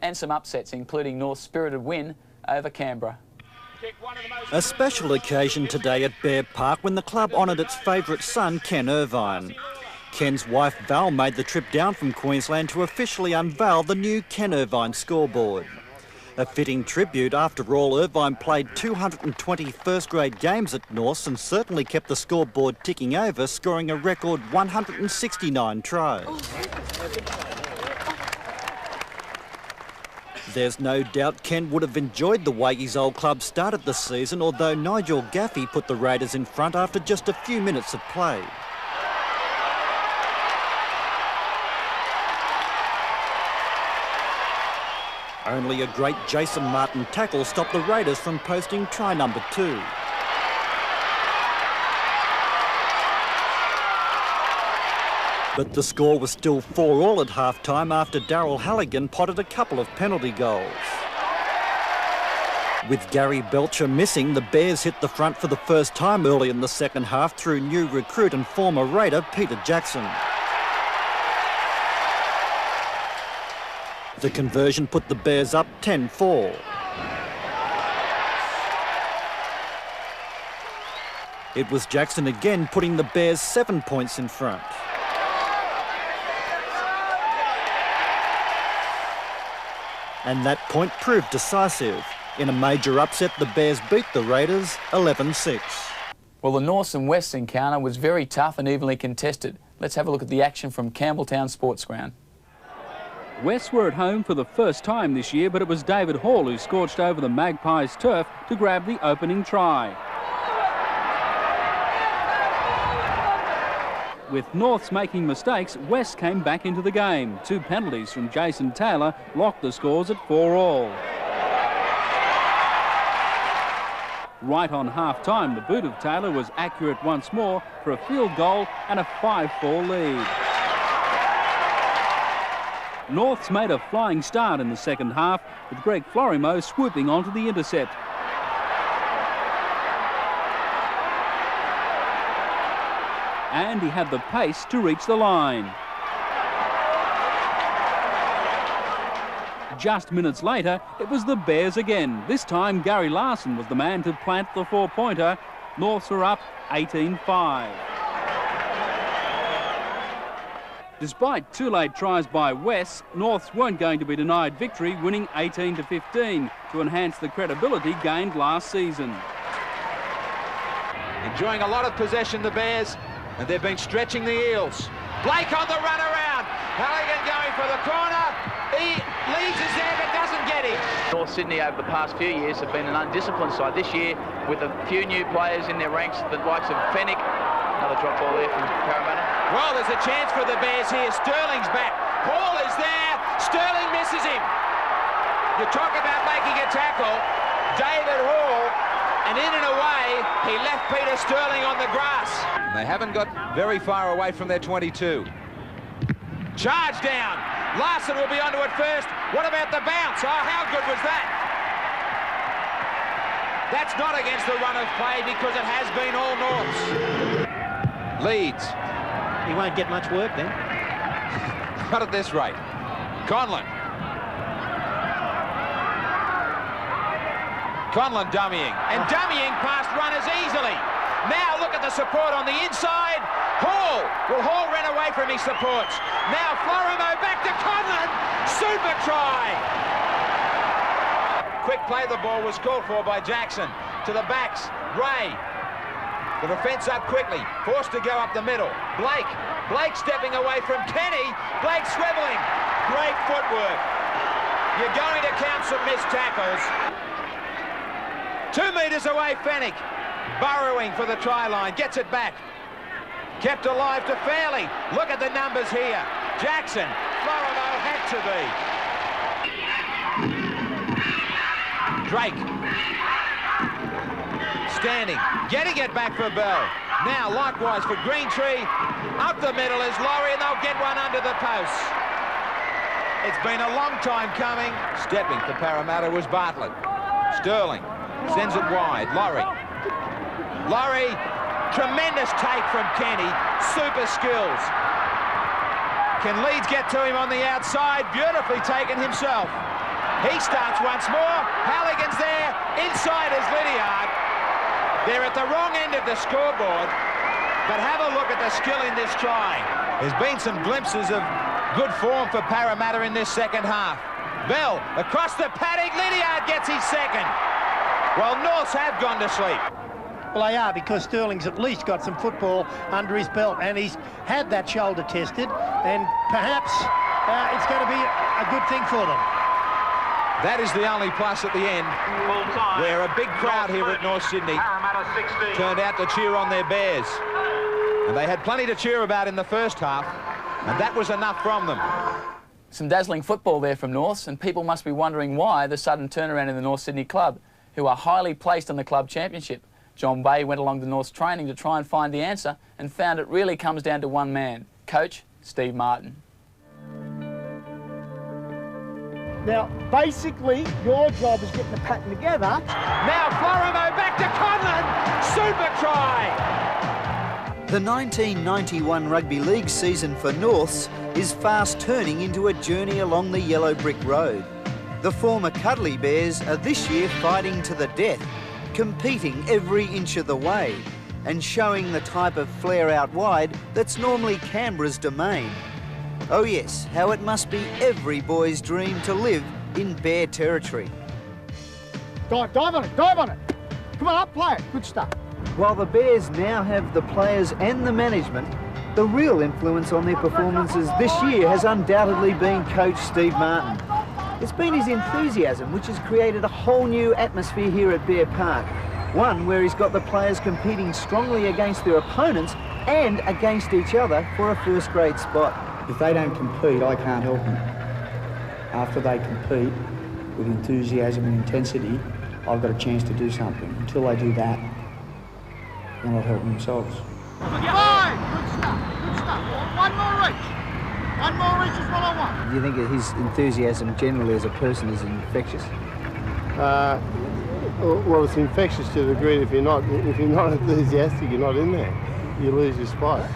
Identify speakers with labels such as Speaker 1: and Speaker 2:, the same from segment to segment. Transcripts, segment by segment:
Speaker 1: and some upsets, including North's spirited win over Canberra.
Speaker 2: A special occasion today at Bear Park when the club honoured its favourite son, Ken Irvine. Ken's wife Val made the trip down from Queensland to officially unveil the new Ken Irvine scoreboard. A fitting tribute. After all, Irvine played 220 first-grade games at Norths and certainly kept the scoreboard ticking over, scoring a record 169 tries. There's no doubt Ken would have enjoyed the way his old club started the season, although Nigel Gaffey put the Raiders in front after just a few minutes of play. Only a great Jason Martin tackle stopped the Raiders from posting try number 2. But the score was still 4-all at half-time after Daryl Halligan potted a couple of penalty goals. With Gary Belcher missing, the Bears hit the front for the first time early in the second half through new recruit and former Raider Peter Jackson. The conversion put the Bears up 10-4. It was Jackson again putting the Bears 7 points in front. And that point proved decisive. In a major upset, the Bears beat the Raiders 11-6.
Speaker 1: Well, the Norths and Wests encounter was very tough and evenly contested. Let's have a look at the action from Campbelltown Sports Ground.
Speaker 3: Wests were at home for the first time this year, but it was David Hall who scorched over the Magpies' turf to grab the opening try. With Norths making mistakes, West came back into the game. 2 penalties from Jason Taylor locked the scores at 4-all. Right on half-time, the boot of Taylor was accurate once more for a field goal and a 5-4 lead. Norths made a flying start in the second half, with Greg Florimo swooping onto the intercept. And he had the pace to reach the line. Just minutes later, it was the Bears again. This time, Gary Larson was the man to plant the 4-pointer. Norths were up 18-5. Despite 2 late tries by West, Norths weren't going to be denied victory, winning 18-15 to enhance the credibility gained last season.
Speaker 4: Enjoying a lot of possession, the Bears, and they've been stretching the Eels. Blake on the run around. Halligan going for the corner. Leeds is there but doesn't get him.
Speaker 1: North Sydney over the past few years have been an undisciplined side. This year, with a few new players in their ranks, the likes of Fennick. Another drop ball there from Parramatta.
Speaker 4: Well, there's a chance for the Bears here. Sterling's back. Hall is there. Sterling misses him. You talk about making a tackle. David Hall, and in and away, he left Peter Sterling on the grass. They haven't got very far away from their 22. Charge down. Larson will be onto it first. What about the bounce? Oh, how good was that? That's not against the run of play because it has been all Norths. Leeds.
Speaker 5: He won't get much work then.
Speaker 4: Not at this rate. Conlon. Conlon dummying. And dummying past runners easily. Now look at the support on the inside. Hall. Will Hall run away from his supports? Now Florimo back to Conlon. Super try. Quick play the ball was called for by Jackson. To the backs. Ray. The defence up quickly. Forced to go up the middle. Blake. Blake stepping away from Kenny. Blake swiveling. Great footwork. You're going to count some missed tackles. 2 metres away, Fennick. Burrowing for the try line. Gets it back. Kept alive to Fairley. Look at the numbers here. Jackson. Florimo had to be. Drake. Standing. Getting it back for Bell. Now, likewise for Greentree. Up the middle is Laurie, and they'll get one under the post. It's been a long time coming. Stepping for Parramatta was Bartlett. Sterling. Sends it wide. Laurie. Laurie. Tremendous take from Kenny. Super skills. Can Leeds get to him on the outside? Beautifully taken himself. He starts once more. Halligan's there. Inside is Lydiard. They're at the wrong end of the scoreboard. But have a look at the skill in this try. There's been some glimpses of good form for Parramatta in this second half. Bell across the paddock. Lydiard gets his second. Well, Norths have gone to sleep.
Speaker 5: Well, they are, because Sterling's at least got some football under his belt, and he's had that shoulder tested, and perhaps it's going to be a good thing for them.
Speaker 4: That is the only plus at the end, where a big crowd here at North Sydney turned out to cheer on their Bears. And they had plenty to cheer about in the first half, and that was enough from them.
Speaker 1: Some dazzling football there from Norths, and people must be wondering why the sudden turnaround in the North Sydney club, who are highly placed on the club championship. John Bay went along to North's training to try and find the answer, and found it really comes down to one man, Coach Steve Martin.
Speaker 6: Now, basically, your job is getting the pattern together.
Speaker 4: Now Florimo back to Conlon. Super try.
Speaker 2: The 1991 Rugby League season for Norths is fast turning into a journey along the yellow brick road. The former Cuddly Bears are this year fighting to the death, competing every inch of the way and showing the type of flair out wide that's normally Canberra's domain. Oh yes, how it must be every boy's dream to live in Bear territory.
Speaker 6: Dive on it, dive on it. Come on up, play it. Good stuff.
Speaker 2: While the Bears now have the players and the management, the real influence on their performances this year has undoubtedly been Coach Steve Martin. It's been his enthusiasm which has created a whole new atmosphere here at Bear Park. One where he's got the players competing strongly against their opponents and against each other for a first-grade spot.
Speaker 7: If they don't compete, I can't help them. After they compete with enthusiasm and intensity, I've got a chance to do something. Until they do that, they're not helping themselves.
Speaker 6: Fine! Good stuff, good stuff. One more reach. One more reach is what I want.
Speaker 2: Do you think that his enthusiasm generally as a person is infectious?
Speaker 8: Well, it's infectious to the degree that if you're not enthusiastic, you're not in there. You lose your spot.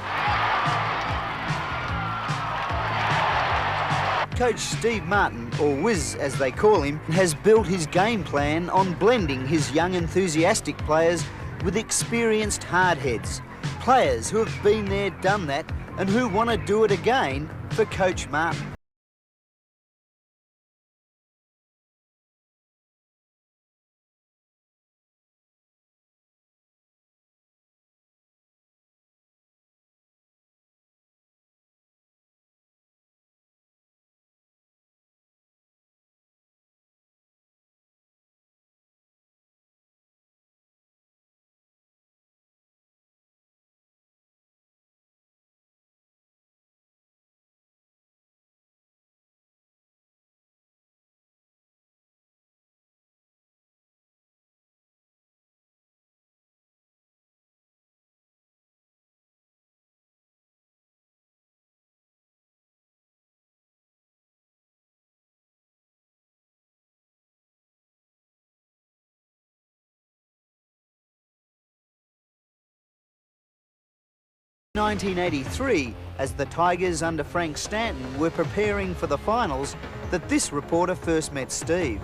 Speaker 2: Coach Steve Martin, or Wiz as they call him, has built his game plan on blending his young enthusiastic players with experienced hardheads. Players who have been there, done that, and who want to do it again for Coach Martin. In 1983, as the Tigers under Frank Stanton were preparing for the finals, that this reporter first met Steve.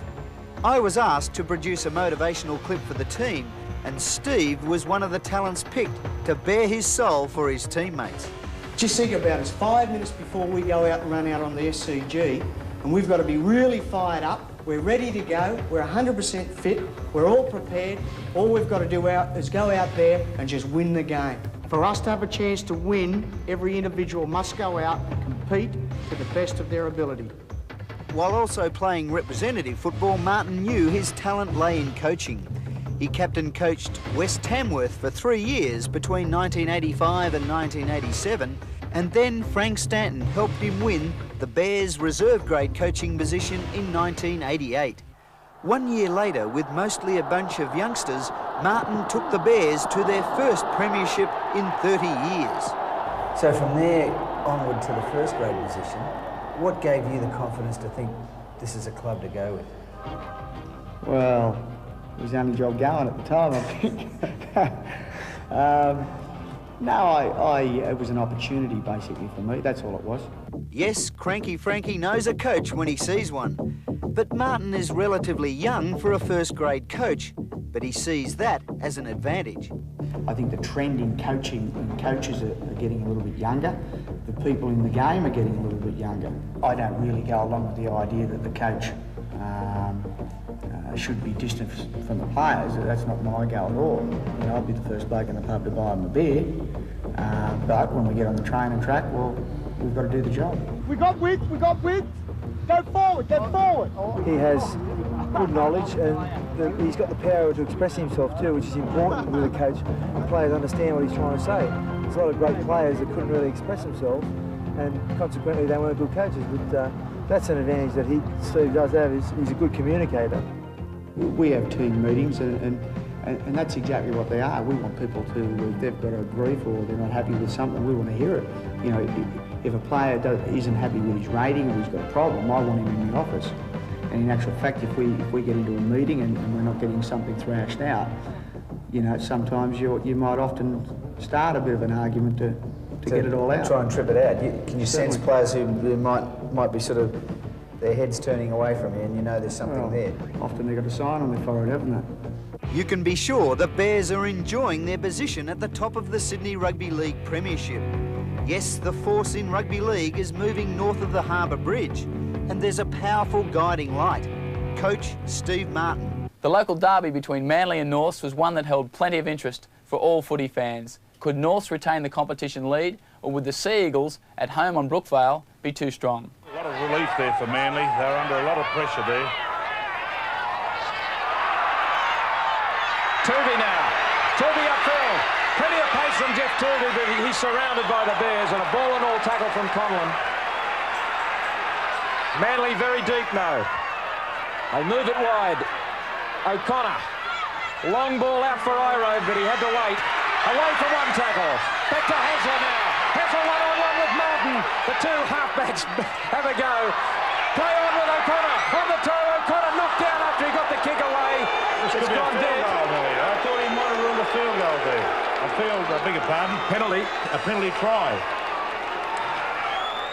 Speaker 2: I was asked to produce a motivational clip for the team, and Steve was one of the talents picked to bare his soul for his teammates.
Speaker 7: Just think about it, it's 5 minutes before we go out and run out on the SCG, and we've got to be really fired up. We're ready to go, we're 100% fit, we're all prepared. All we've got to do is go out there and just win the game. For us to have a chance to win, every individual must go out and compete to the best of their ability.
Speaker 2: While also playing representative football, Martin knew his talent lay in coaching. He captain-coached West Tamworth for 3 years between 1985 and 1987, and then Frank Stanton helped him win the Bears reserve grade coaching position in 1988. 1 year later, with mostly a bunch of youngsters, Martin took the Bears to their first premiership in 30 years.
Speaker 9: So from there onward to the first grade position, what gave you the confidence to think this is a club to go with?
Speaker 7: Well, it was the only job going at the time, I think. It was an opportunity basically for me, that's all it was.
Speaker 2: Yes, Cranky Frankie knows a coach when he sees one.
Speaker 10: But Martin is relatively young for a first-grade coach, but he sees that as an advantage.
Speaker 7: I think the trend in coaching and coaches are getting a little bit younger. The people in the game are getting a little bit younger. I don't really go along with the idea that the coach should be distant from the players. That's not my go at all. You know, I'll be the first bloke in the pub to buy them a beer, but when we get on the training track, well, we've got to do the job.
Speaker 6: We got width, we got width. Go forward, get forward.
Speaker 9: He has good knowledge and he's got the power to express himself too, which is important with a coach. The players understand what he's trying to say. There's a lot of great players that couldn't really express themselves and consequently they weren't good coaches. But that's an advantage that Steve does have, is he's a good communicator.
Speaker 7: We have team meetings and that's exactly what they are. We want people to, if they've got a grief or they're not happy with something, we want to hear it. You know, if a player isn't happy with his rating or he's got a problem, I want him in the office. And in actual fact, if we get into a meeting and we're not getting something thrashed out, you know, sometimes you might often start a bit of an argument to get it all out.
Speaker 9: Try and trip it out. Can you sense players who might be sort of their heads turning away from you and you know there's something there?
Speaker 7: Often they've got a sign on their forehead, haven't they?
Speaker 10: You can be sure the Bears are enjoying their position at the top of the Sydney Rugby League Premiership. Yes, the force in rugby league is moving north of the Harbour Bridge, and there's a powerful guiding light, Coach Steve Martin.
Speaker 1: The local derby between Manly and Norths was one that held plenty of interest for all footy fans. Could Norths retain the competition lead, or would the Sea Eagles, at home on Brookvale, be too strong?
Speaker 11: A lot of relief there for Manly. They're under a lot of pressure there.
Speaker 4: Tuvey now. Tuvey upfield. Plenty of pace from Jeff Tuvey, but he's surrounded by the Bears, and a ball and all tackle from Conlon. Manly very deep now. They move it wide. O'Connor. Long ball out for Iro, but he had to wait. Away from one tackle. Back to Hasler now. Hasler one-on-one with Martin. The two halfbacks have a go. Play on with O'Connor. On the toe, O'Connor knocked down after he got the kick away. It's gone dead.
Speaker 11: I thought he might have ruled a field goal there. I beg your pardon.
Speaker 4: Penalty.
Speaker 11: A penalty try.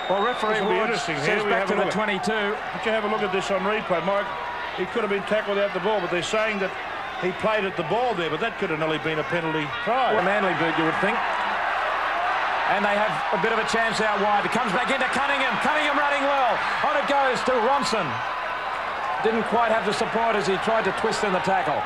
Speaker 4: Well, referee Ward says back to the 22.
Speaker 11: But you have a look at this on replay, Mike. He could have been tackled without the ball, but they're saying that he played at the ball there, but that could have nearly been a penalty try.
Speaker 4: Well, Manly boot, you would think. And they have a bit of a chance out wide. It comes back into Cunningham. Cunningham running well. On it goes to Ronson. Didn't quite have the support as he tried to twist in the tackle.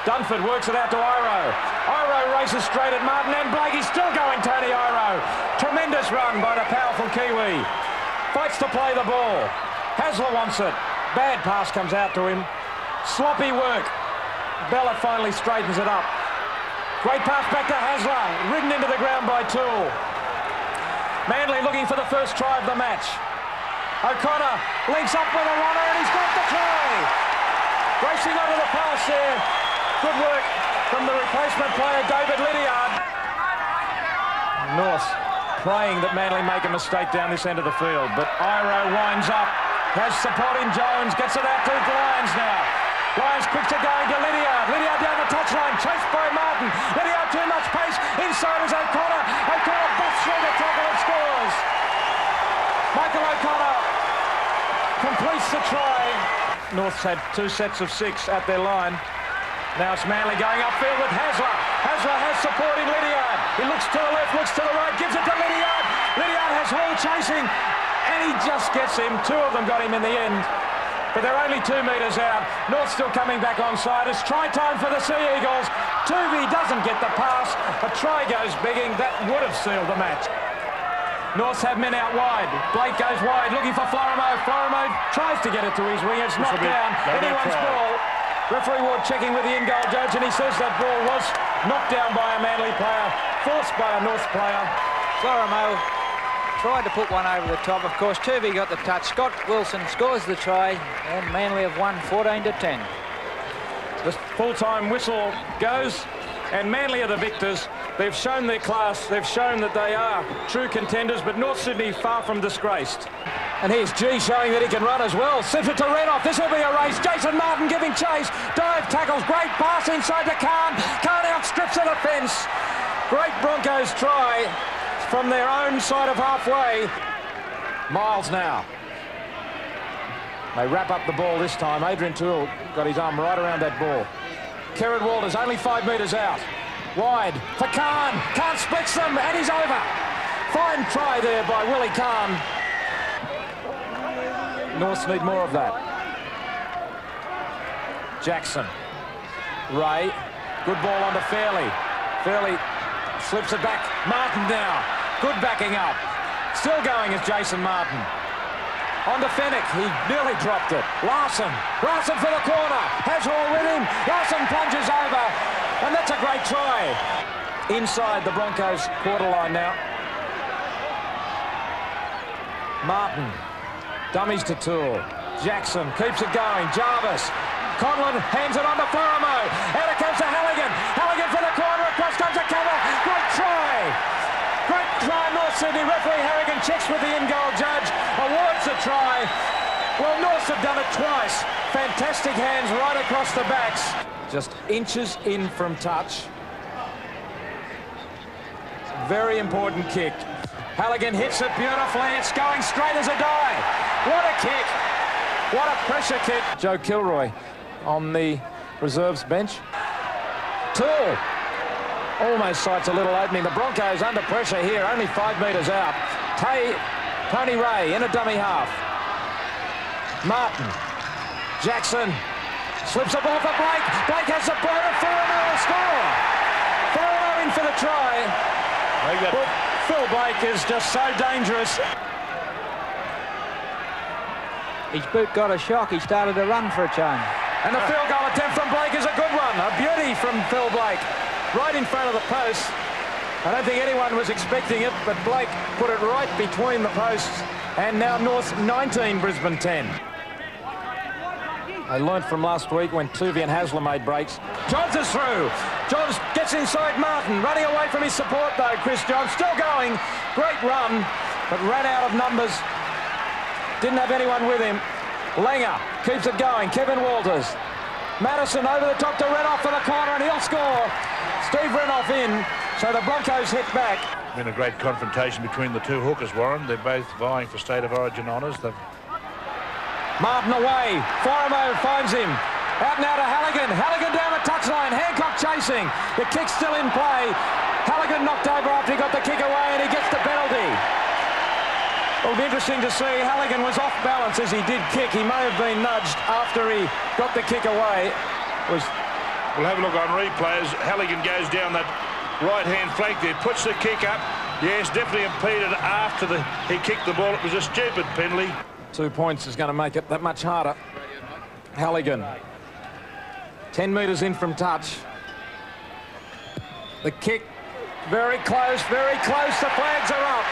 Speaker 4: Dunford works it out to Iro. Iro races straight at Martin and Blakey's still going, Tony Iro. Tremendous run by the powerful Kiwi. Fights to play the ball. Hasler wants it. Bad pass comes out to him. Sloppy work. Bella finally straightens it up. Great pass back to Hasler. Ridden into the ground by Toole. Manly looking for the first try of the match. O'Connor links up with a runner and he's got the try. Racing onto the pass there. Good work from the replacement player, David Lydiard. North praying that Manly make a mistake down this end of the field, but Iro winds up, has support in Jones, gets it out to Lyons now. Lyons quick to go to Lydiard. Lydiard down the touchline, chased by Martin. Lydiard too much pace. Inside is O'Connor. O'Connor busts through the tackle and scores. Michael O'Connor completes the try. North's had 2 sets of 6 at their line. Now it's Manly going upfield with Hasler. Hasler has support in Lydiard. He looks to the left, looks to the right, gives it to Lydiard. Lydiard has Hall chasing, and he just gets him. 2 of them got him in the end. But they're only 2 metres out. North still coming back onside. It's try time for the Sea Eagles. Tuvey doesn't get the pass. A try goes begging. That would have sealed the match. Norths have men out wide. Blake goes wide, looking for Florimo. Florimo tries to get it to his wing. It's knocked down. Anyone's ball. Referee Ward checking with the in-goal judge, and he says that ball was knocked down by a Manly player, forced by a North player.
Speaker 12: Florimo tried to put one over the top. Of course, Tuvey got the touch. Scott Wilson scores the try, and Manly have won 14-10.
Speaker 4: The full-time whistle goes, and Manly are the victors. They've shown their class. They've shown that they are true contenders, but North Sydney far from disgraced. And here's G showing that he can run as well. Sends it to Renoff. This will be a race. Jason Martin giving chase. Dive tackles. Great pass inside to Khan. Khan outstrips the defence. Great Broncos try from their own side of halfway. Miles now.
Speaker 13: They wrap up the ball this time. Adrian Toole got his arm right around that ball. Kerrod Walters only 5 metres out. Wide for Khan. Khan splits them and he's over. Fine try there by Willie Khan. Norths need more of that. Jackson. Ray. Good ball onto Fairley. Fairley slips it back. Martin now. Good backing up. Still going is Jason Martin. On to Fenwick. He nearly dropped it. Larson. Larson for the corner. Haswell with him. Larson plunges over. And that's a great try. Inside the Broncos quarter line now. Martin. Dummies to Toole. Jackson keeps it going. Jarvis. Conlon hands it on to Faramo. Out it comes to Halligan. Halligan for the corner. Across comes a cover. Great try. Great try, North Sydney. Referee Harrigan checks with the in-goal judge. Awards the try. Well, Norths have done it twice. Fantastic hands right across the backs. Just inches in from touch. Very important kick. Halligan hits it beautifully. It's going straight as a die. What a kick. What a pressure kick. Joe Kilroy on the reserves bench. Toole almost sights a little opening. The Broncos under pressure here, only 5 metres out. Tony Ray in a dummy half. Martin. Jackson slips a ball for Blake. Blake has the ball and Faramo will score. Faramo in for the try. But Phil Blake is just so dangerous.
Speaker 12: His boot got a shock. He started to run for a change.
Speaker 13: And the field goal attempt from Blake is a good one. A beauty from Phil Blake. Right in front of the post. I don't think anyone was expecting it, but Blake put it right between the posts. And now North 19, Brisbane 10. I learnt from last week when Tuvey and Hasler made breaks. Johns is through. Johns gets inside Martin. Running away from his support though, Chris Johns. Still going. Great run, but ran out of numbers. Didn't have anyone with him. Langer keeps it going. Kevin Walters. Madison over the top to Renouf for the corner and he'll score. Steve Renouf in, so the Broncos hit back.
Speaker 11: Been a great confrontation between the two hookers, Warren. They're both vying for State of Origin honours.
Speaker 13: Martin away. Faramo finds him. Out now to Halligan. Halligan down the touchline. Hancock chasing. The kick's still in play. Halligan knocked over after he got the kick away and he gets the penalty. It'll be interesting to see. Halligan was off balance as he did kick. He may have been nudged after he got the kick away.
Speaker 11: We'll have a look on replays. Halligan goes down that right-hand flank there, puts the kick up. Yes, definitely impeded after he kicked the ball. It was a stupid penalty.
Speaker 13: 2 points is going to make it that much harder. Halligan. 10 metres in from touch. The kick, very close, very close. The flags are up.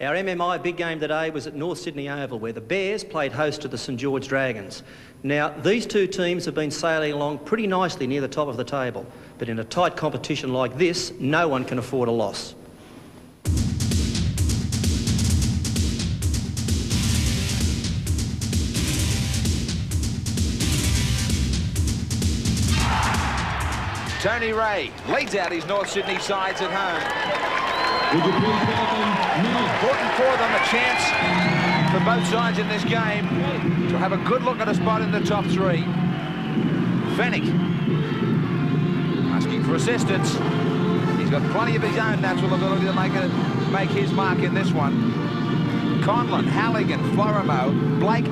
Speaker 14: Our MMI big game today was at North Sydney Oval, where the Bears played host to the St George Dragons. Now, these two teams have been sailing along pretty nicely near the top of the table, but in a tight competition like this, no one can afford a loss.
Speaker 4: Tony Ray leads out his North Sydney sides at home. Important for them, a chance for both sides in this game to have a good look at a spot in the top three. Fenwick asking for assistance. He's got plenty of his own natural ability to make his mark in this one. Conlon, Halligan, Florimo, Blake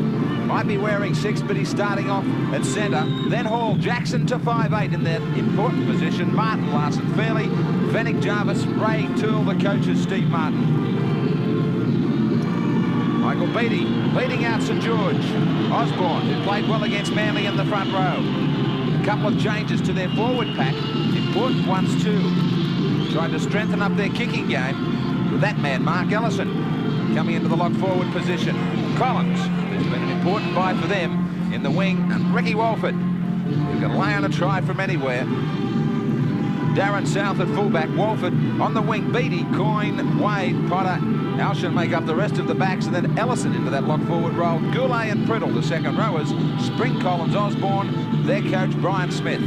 Speaker 4: might be wearing 6, but he's starting off at centre. Then Hall, Jackson to 5'8" in that important position. Martin, Larson, Fairley, Fenwick, Jarvis, Ray, Toole, the coaches, Steve Martin. Michael Beattie leading out St George. Osborne, who played well against Manly in the front row. A couple of changes to their forward pack. Important ones too. Trying to strengthen up their kicking game with that man, Mark Ellison, coming into the lock forward position. Collins, who's been an important buy for them in the wing, and Ricky Walford, who can lay on a try from anywhere. Darren South at fullback, Walford on the wing, Beattie, Coyne, Wade, Potter, Alshan make up the rest of the backs, and then Ellison into that lock forward role. Goulet and Priddle, the second rowers. Spring, Collins, Osborne, their coach Brian Smith.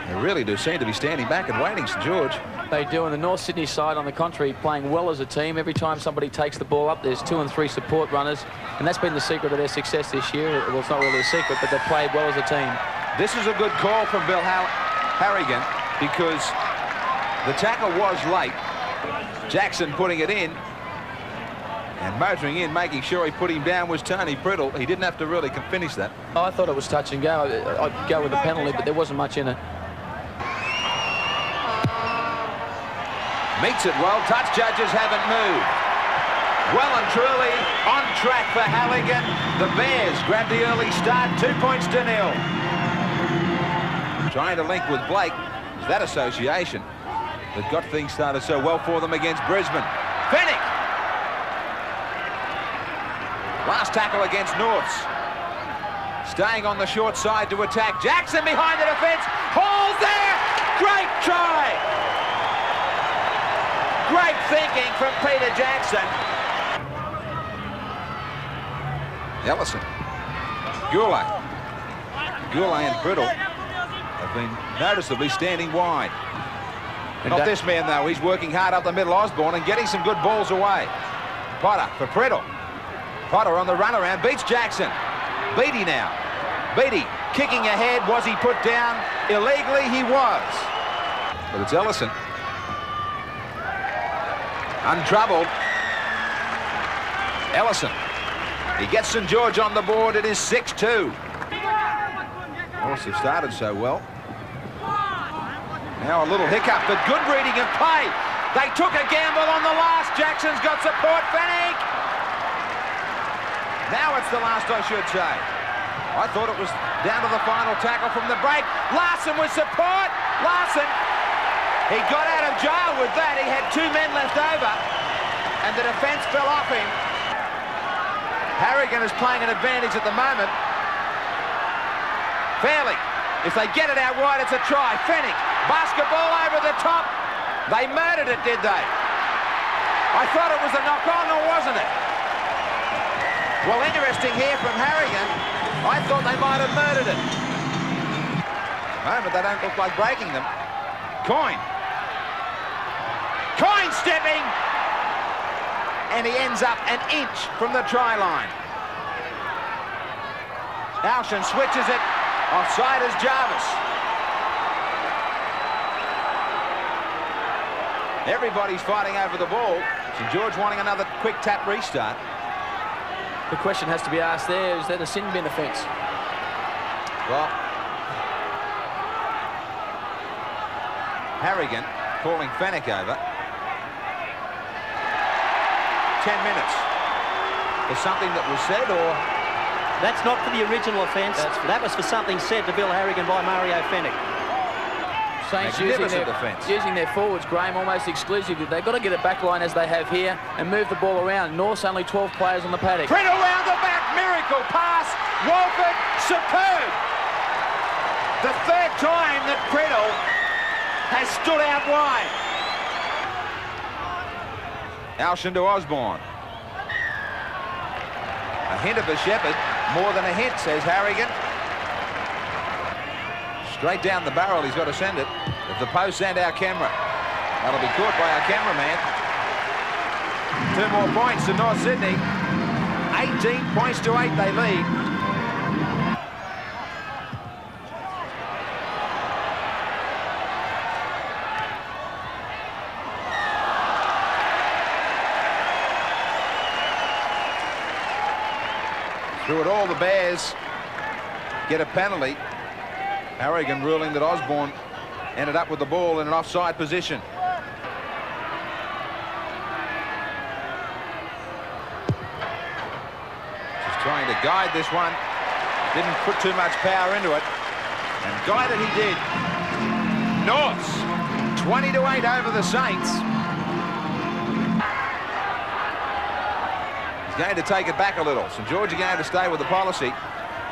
Speaker 4: They really do seem to be standing back and waiting, St George.
Speaker 1: They do, and the North Sydney side, on the contrary, playing well as a team. Every time somebody takes the ball up, there's 2 and 3 support runners, and that's been the secret of their success this year. Well, it's not really a secret, but they've played well as a team.
Speaker 4: This is a good call from Bill Harrigan, because the tackle was late. Jackson putting it in, and motoring in, making sure he put him down, was Tony Priddle. He didn't have to really finish that.
Speaker 1: Oh, I thought it was touch and go. I'd go with the penalty, but there wasn't much in it.
Speaker 4: Meets it well. Touch judges haven't moved. Well and truly on track for Halligan. The Bears grab the early start, 2 points to 0. Trying to link with Blake. It's that association that got things started so well for them against Brisbane. Fennick. Last tackle against Norths. Staying on the short side to attack. Jackson behind the defence. Hall's there. Great try. Great thinking from Peter Jackson. Ellison. Goulet and Priddle have been noticeably standing wide. Not this man, though. He's working hard up the middle, Osborne, and getting some good balls away. Potter for Priddle. Potter on the runaround, beats Jackson. Beattie now. Beattie kicking ahead. Was he put down illegally? He was. But it's Ellison. Untroubled. Ellison. He gets St George on the board. It is 6-2. Norths have started so well. Now a little hiccup, but good reading of play. They took a gamble on the last. Jackson's got support. Fennick. Now it's the last, I should say. I thought it was down to the final tackle from the break. Larson with support. Larson. He got out of jail with that. He had 2 men left over, and the defence fell off him. Harrigan is playing an advantage at the moment. Fairley, if they get it out wide, it's a try. Fennick, basketball over the top. They murdered it, did they? I thought it was a knock-on, or wasn't it? Well, interesting here from Harrigan. I thought they might have murdered it. At the moment, they don't look like breaking them. Coyne. Coyne stepping, and he ends up an inch from the try line. Alshan switches it. Offside is Jarvis. Everybody's fighting over the ball. St George wanting another quick tap restart.
Speaker 1: The question has to be asked there, is that a sin bin offence?
Speaker 4: Well, Harrigan calling Fennick over. 10 minutes. For something that was said, or?
Speaker 14: That's not for the original offence. That was for something said to Bill Harrigan by Mario Fennick.
Speaker 1: Saints using their forwards, Graham, almost exclusively. They've got to get it back line as they have here and move the ball around. North's only 12 players on the paddock.
Speaker 4: Priddle around the back, miracle pass. Walford, superb. The 3rd time that Priddle has stood out wide. Alshan to Osborne. A hint of a Shepherd, more than a hint, says Harrigan. Straight down the barrel, he's got to send it. At the post and our camera. That'll be caught by our cameraman. 2 more points to North Sydney. 18 points to 8 they lead. Through it all, the Bears get a penalty. Harrigan ruling that Osborne ended up with the ball in an offside position. Just trying to guide this one. Didn't put too much power into it. And guide it he did. Norths, 20-8 over the Saints. Going to take it back a little. St George are going to stay with the policy,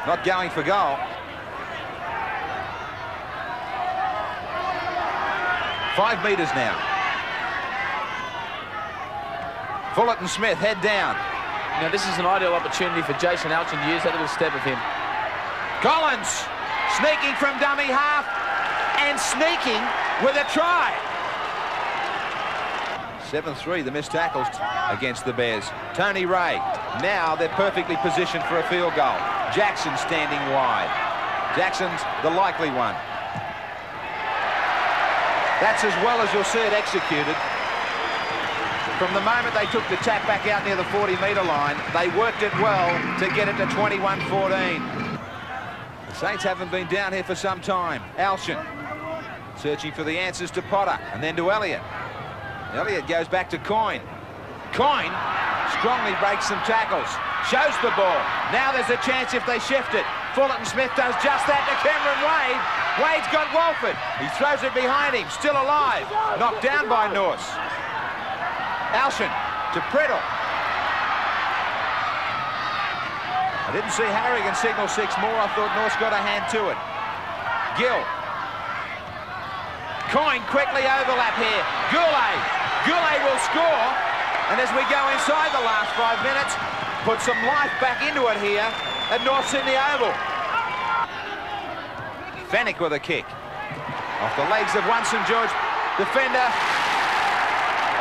Speaker 4: not going for goal. 5 metres now. Fullerton Smith, head down.
Speaker 1: Now this is an ideal opportunity for Jason Alshan to use that little step of him.
Speaker 4: Collins sneaking from dummy half and sneaking with a try. 7-3, the missed tackles against the Bears. Tony Ray. Now they're perfectly positioned for a field goal. Jackson standing wide. Jackson's the likely one. That's as well as you'll see it executed. From the moment they took the tap back out near the 40-metre line, they worked it well to get it to 21-14. The Saints haven't been down here for some time. Alshin searching for the answers to Potter and then to Elliott. Elliott goes back to Coyne. Coyne strongly breaks some tackles. Shows the ball. Now there's a chance if they shift it. Fullerton Smith does just that to Cameron Wade. Wade's got Walford. He throws it behind him. Still alive. Knocked down by Norse. Alshin to Priddle. I didn't see Harrigan signal 6 more. I thought Norse got a hand to it. Gill. Coyne quickly overlap here. Goulet. Goulet will score. And as we go inside the last 5 minutes, put some life back into it here at North Sydney Oval. Fennick with a kick. Off the legs of one St George defender.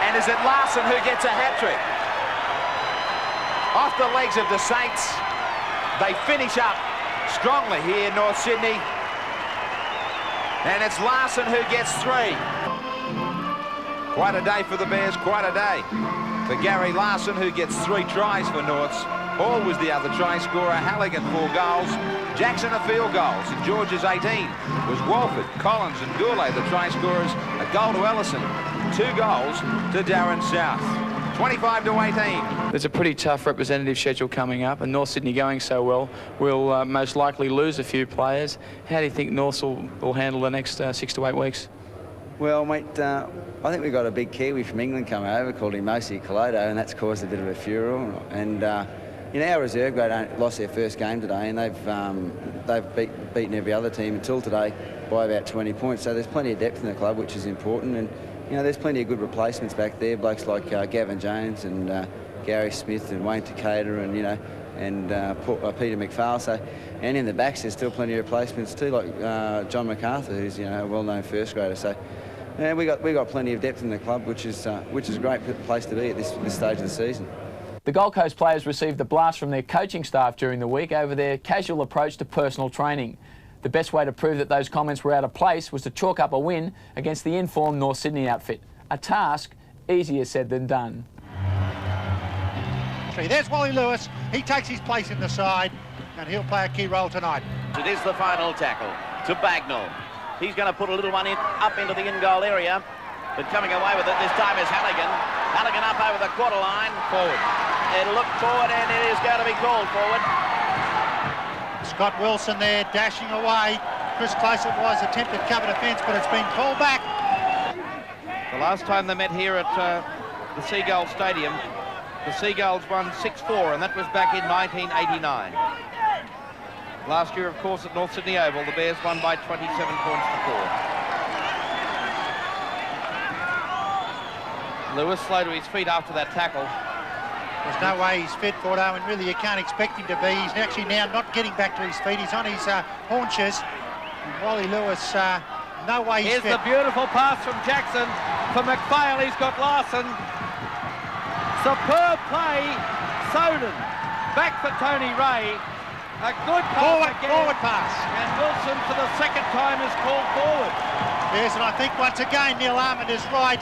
Speaker 4: And is it Larson who gets a hat-trick? Off the legs of the Saints. They finish up strongly here, North Sydney. And it's Larson who gets 3. Quite a day for the Bears, quite a day for Gary Larson, who gets 3 tries for Norths. Hall was the other try scorer. Halligan 4 goals. Jackson a field goal. St George's 18 was Walford, Collins and Goulet the try scorers. A goal to Ellison. 2 goals to Darren South. 25-18.
Speaker 1: There's a pretty tough representative schedule coming up, and North Sydney going so well will most likely lose a few players. How do you think North will handle the next 6 to 8 weeks?
Speaker 15: Well, mate, I think we've got a big Kiwi from England coming over called Imosi Kalodo, and that's caused a bit of a furor. And you know, our reserve grade lost their first game today, and they've beaten every other team until today by about 20 points. So there's plenty of depth in the club, which is important. And you know, there's plenty of good replacements back there. Blokes like Gavin Jones and Gary Smith and Wayne Takeda and, you know, and Peter McPhail. So, and in the backs, there's still plenty of replacements too, like John MacArthur, who's, you know, a well-known first grader. So, yeah, we got plenty of depth in the club, which is a great place to be at this stage of the season.
Speaker 1: The Gold Coast players received a blast from their coaching staff during the week over their casual approach to personal training. The best way to prove that those comments were out of place was to chalk up a win against the informed North Sydney outfit. A task easier said than done.
Speaker 6: There's Wally Lewis. He takes his place in the side, and he'll play a key role tonight.
Speaker 16: It is the final tackle to Bagnall. He's going to put a little one up into the in-goal area, but coming away with it this time is Halligan. Halligan up over the quarter line. Forward. It'll look forward, and it is going to be called forward.
Speaker 6: Scott Wilson there dashing away. Chris Close it was, attempted cover defence, but it's been called back.
Speaker 16: The last time they met here at the Seagull Stadium, the Seagulls won 6-4, and that was back in 1989. Last year, of course, at North Sydney Oval, the Bears won by 27 points to 4. Lewis slow to his feet after that tackle.
Speaker 6: There's no way he's fit for it, Owen. Really, you can't expect him to be. He's actually now not getting back to his feet. He's on his haunches. And Wally Lewis, no way he's fit.
Speaker 16: Here's the beautiful pass from Jackson. For McPhail, he's got Larson. Superb play. Soden. Back for Tony Ray. A good pass again.
Speaker 6: Forward pass.
Speaker 16: And Wilson, for the second time, is called forward.
Speaker 6: Yes, and I think once again, Neil Armand is right.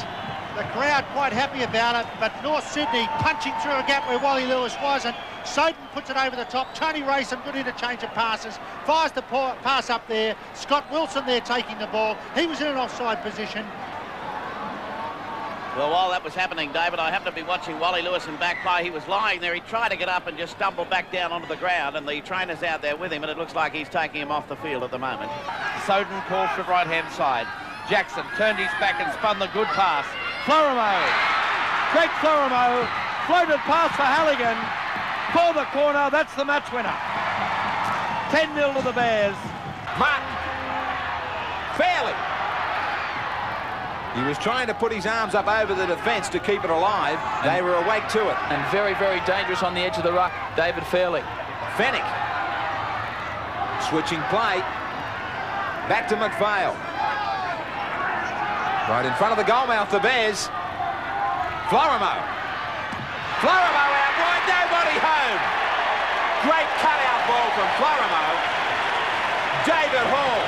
Speaker 6: The crowd quite happy about it, but North Sydney punching through a gap where Wally Lewis was, and Soden puts it over the top. Tony Ray, some good interchange of passes, fires the pass up there. Scott Wilson there taking the ball. He was in an offside position.
Speaker 16: Well, while that was happening, David, I happened to be watching Wally Lewis in back play. He was lying there. He tried to get up and just stumbled back down onto the ground, and the trainer's out there with him, and it looks like he's taking him off the field at the moment. Soden calls for right-hand side. Jackson turned his back and spun the good pass. Florimo, Greg Florimo, floated pass for Halligan for the corner. That's the match winner. 10-0 to the Bears.
Speaker 4: Martin, Fairley. He was trying to put his arms up over the defence to keep it alive. They were awake to it.
Speaker 1: And very, very dangerous on the edge of the ruck, David Fairley.
Speaker 4: Fennick. Switching play. Back to McPhail. Right in front of the goal mouth, the Bears. Florimo. Florimo out wide, nobody home. Great cut-out ball from Florimo. David Hall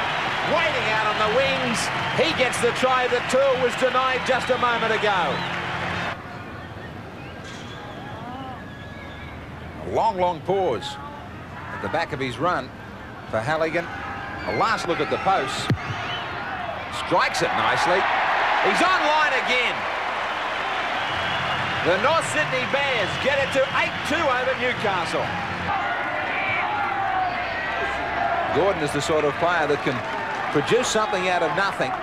Speaker 4: waiting out on the wings. He gets the try that Toole was denied just a moment ago.
Speaker 17: A long, long pause at the back of his run for Halligan. A last look at the posts. Strikes it nicely.
Speaker 4: He's online again. The North Sydney Bears get it to 8-2 over Newcastle.
Speaker 17: Gordon is the sort of player that can produce something out of nothing.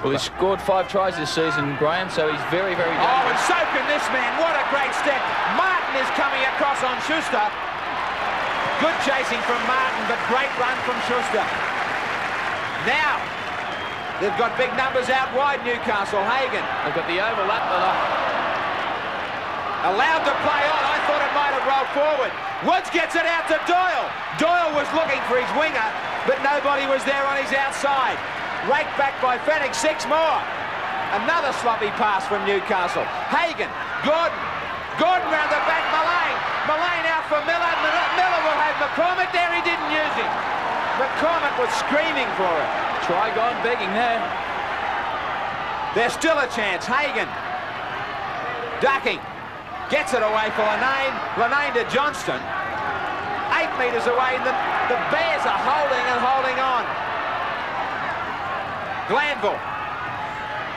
Speaker 1: Well, he's scored 5 tries this season, Graham, so he's very, very dangerous.
Speaker 4: Oh, and so can this man. What a great step. Martin is coming across on Schuster. Good chasing from Martin, but great run from Schuster. Now, they've got big numbers out wide, Newcastle. Hagan.
Speaker 1: They've got the overlap.
Speaker 4: Allowed to play on. I thought it might have rolled forward. Woods gets it out to Doyle. Doyle was looking for his winger, but nobody was there on his outside. Raked back by Fenwick. 6 more. Another sloppy pass from Newcastle. Hagan. Gordon. Gordon round the back. Mullane out for Miller. Miller will have McCormick there. He didn't use him. McCormick was screaming for it.
Speaker 1: Try gone begging there.
Speaker 4: There's still a chance. Hagan. Ducking. Gets it away for Lanane. Lanane to Johnston. 8 metres away. The Bears are holding and holding on. Glanville.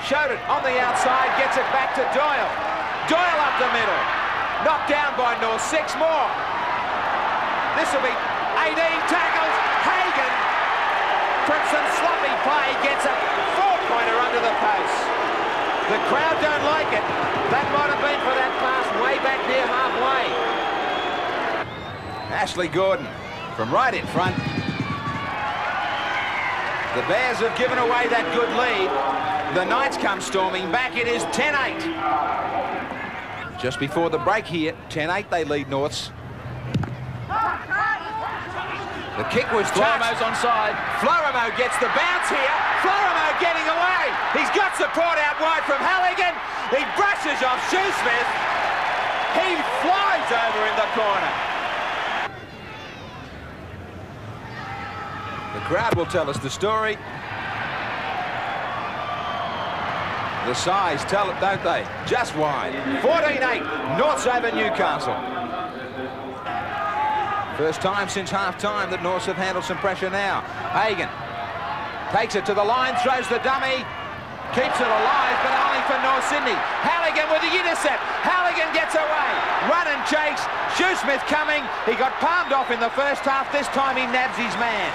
Speaker 4: Showed it on the outside. Gets it back to Doyle. Doyle up the middle. Knocked down by North. 6 more. This will be 18 tackles. Hagan, from some sloppy play, gets a 4-pointer under the post. The crowd don't like it. That might have been for that pass way back near halfway.
Speaker 17: Ashley Gordon from right in front.
Speaker 4: The Bears have given away that good lead. The Knights come storming back. It is 10-8.
Speaker 17: Just before the break here, 10-8 they lead Norths. The kick was touched.
Speaker 1: Florimo's onside.
Speaker 4: Florimo gets the bounce here. Florimo getting away. He's got support out wide from Halligan. He brushes off Shoesmith. He flies over in the corner.
Speaker 17: The crowd will tell us the story. The size tell it, don't they? Just wide.
Speaker 4: 14-8. Norths over Newcastle.
Speaker 17: First time since half-time that Norths have handled some pressure now. Hagan takes it to the line, throws the dummy, keeps it alive, but only for North Sydney. Halligan with the intercept. Halligan gets away. Run and chase. Shoesmith coming. He got palmed off in the first half. This time he nabs his man.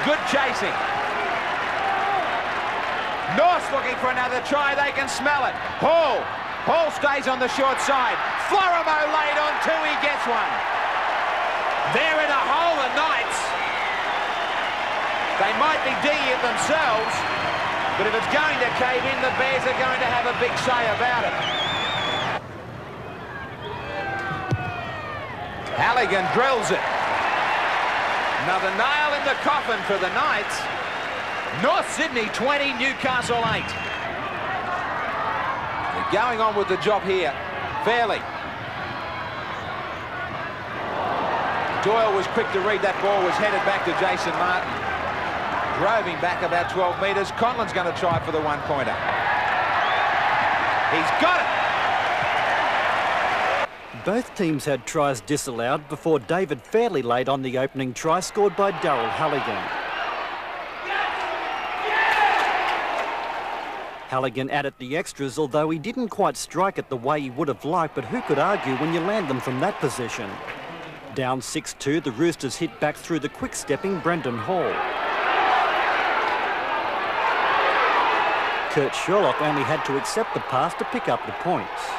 Speaker 17: Good chasing. North's looking for another try. They can smell it. Hall stays on the short side. Florimo laid on 2. He gets one. They're in a hole, the Knights. They might be digging it themselves, but if it's going to cave in, the Bears are going to have a big say about it. Halligan drills it. Another nail in the coffin for the Knights. North Sydney 20, Newcastle 8. They're going on with the job here. Fairley.
Speaker 4: Doyle was quick to read that ball, was headed back to Jason Martin. Drove him back about 12 metres. Conlon's going to try for the 1-pointer. He's got it!
Speaker 2: Both teams had tries disallowed before David Fairley laid on the opening try scored by Darryl Halligan. Halligan added the extras, although he didn't quite strike it the way he would have liked, but who could argue when you land them from that position? Down 6-2, the Roosters hit back through the quick-stepping Brendan Hall. Kurt Sherlock only had to accept the pass to pick up the points.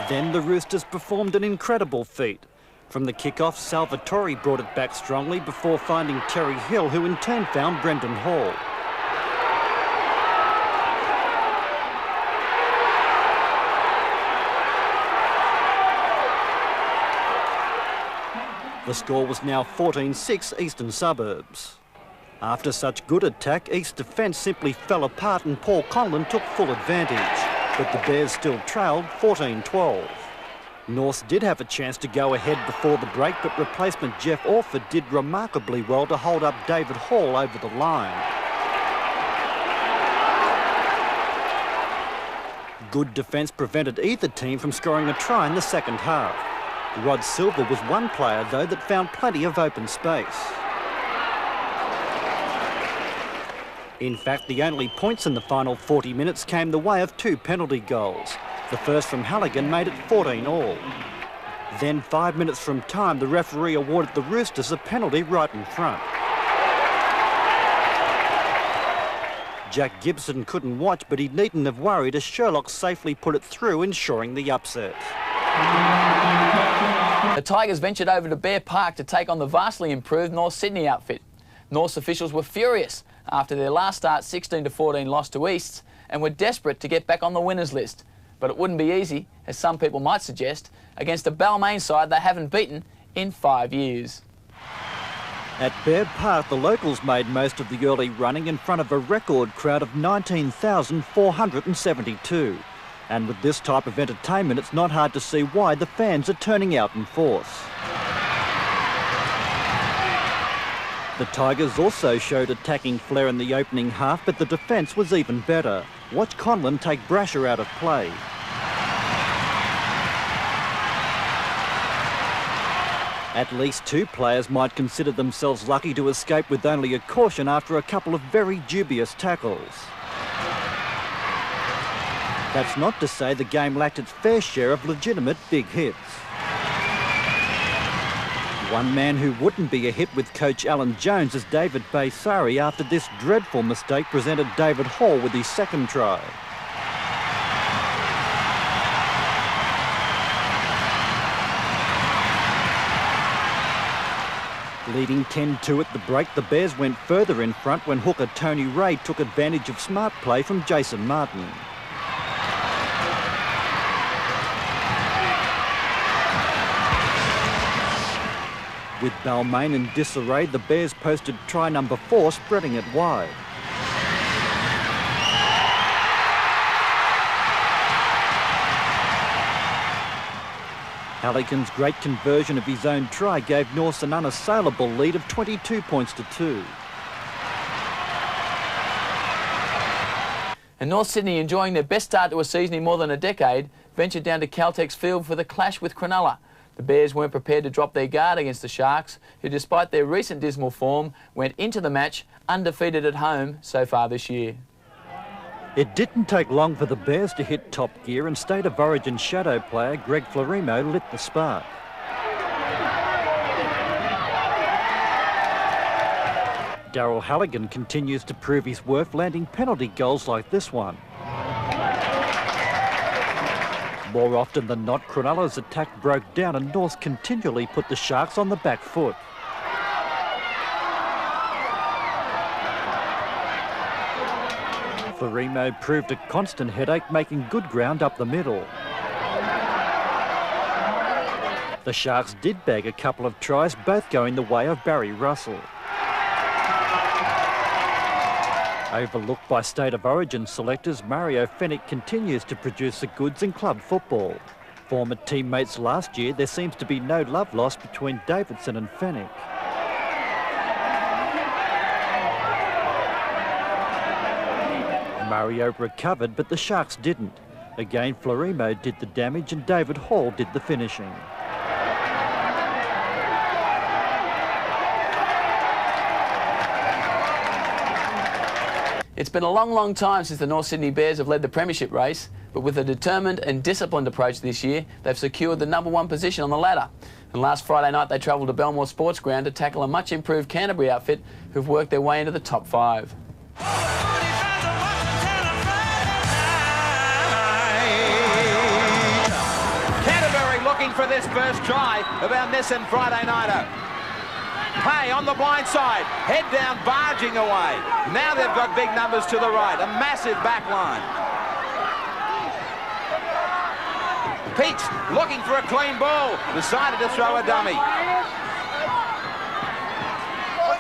Speaker 2: Then the Roosters performed an incredible feat. From the kick-off, Salvatore brought it back strongly before finding Terry Hill, who in turn found Brendan Hall. The score was now 14-6 Eastern Suburbs. After such good attack, East's defence simply fell apart and Paul Conlon took full advantage. But the Bears still trailed 14-12. Norths did have a chance to go ahead before the break, but replacement Jeff Orford did remarkably well to hold up David Hall over the line. Good defence prevented either team from scoring a try in the second half. Rod Silver was one player, though, that found plenty of open space. In fact, the only points in the final 40 minutes came the way of 2 penalty goals. The first from Halligan made it 14-all. Then 5 minutes from time, the referee awarded the Roosters a penalty right in front. Jack Gibson couldn't watch, but he needn't have worried as Sherlock safely put it through, ensuring the upset.
Speaker 1: The Tigers ventured over to Bear Park to take on the vastly improved North Sydney outfit. North's officials were furious after their last start 16-14 loss to Easts and were desperate to get back on the winners list. But it wouldn't be easy, as some people might suggest, against a Balmain side they haven't beaten in 5 years.
Speaker 2: At Baird Park, the locals made most of the early running in front of a record crowd of 19,472. And with this type of entertainment, it's not hard to see why the fans are turning out in force. The Tigers also showed attacking flair in the opening half, but the defence was even better. Watch Conlon take Brasher out of play. At least 2 players might consider themselves lucky to escape with only a caution after a couple of very dubious tackles. That's not to say the game lacked its fair share of legitimate big hits. One man who wouldn't be a hit with coach Alan Jones is David Baysari after this dreadful mistake presented David Hall with his second try. Leading 10-2 at the break, the Bears went further in front when hooker Tony Ray took advantage of smart play from Jason Martin. With Balmain in disarray, the Bears posted try number 4, spreading it wide. Halligan's great conversion of his own try gave Norths an unassailable lead of 22 points to 2.
Speaker 1: And North Sydney, enjoying their best start to a season in more than a decade, ventured down to Caltex Field for the clash with Cronulla. The Bears weren't prepared to drop their guard against the Sharks, who, despite their recent dismal form, went into the match undefeated at home so far this year.
Speaker 2: It didn't take long for the Bears to hit top gear, and State of Origin shadow player Greg Florimo lit the spark. Daryl Halligan continues to prove his worth, landing penalty goals like this one. More often than not, Cronulla's attack broke down and North continually put the Sharks on the back foot. Florimo proved a constant headache, making good ground up the middle. The Sharks did bag a couple of tries, both going the way of Barry Russell. Overlooked by State of Origin selectors, Mario Fennick continues to produce the goods in club football. Former teammates last year, there seems to be no love lost between Davidson and Fennick. Mario recovered, but the Sharks didn't. Again, Florimo did the damage and David Hall did the finishing.
Speaker 1: It's been a long, long time since the North Sydney Bears have led the premiership race, but with a determined and disciplined approach this year, they've secured the #1 position on the ladder. And last Friday night, they travelled to Belmore Sports Ground to tackle a much improved Canterbury outfit who've worked their way into the top 5.
Speaker 17: Canterbury looking for this first try of our Nissan Friday nighter. Hay on the blind side, head down, barging away. Now they've got big numbers to the right, a massive back line. Peach looking for a clean ball, decided to throw a dummy.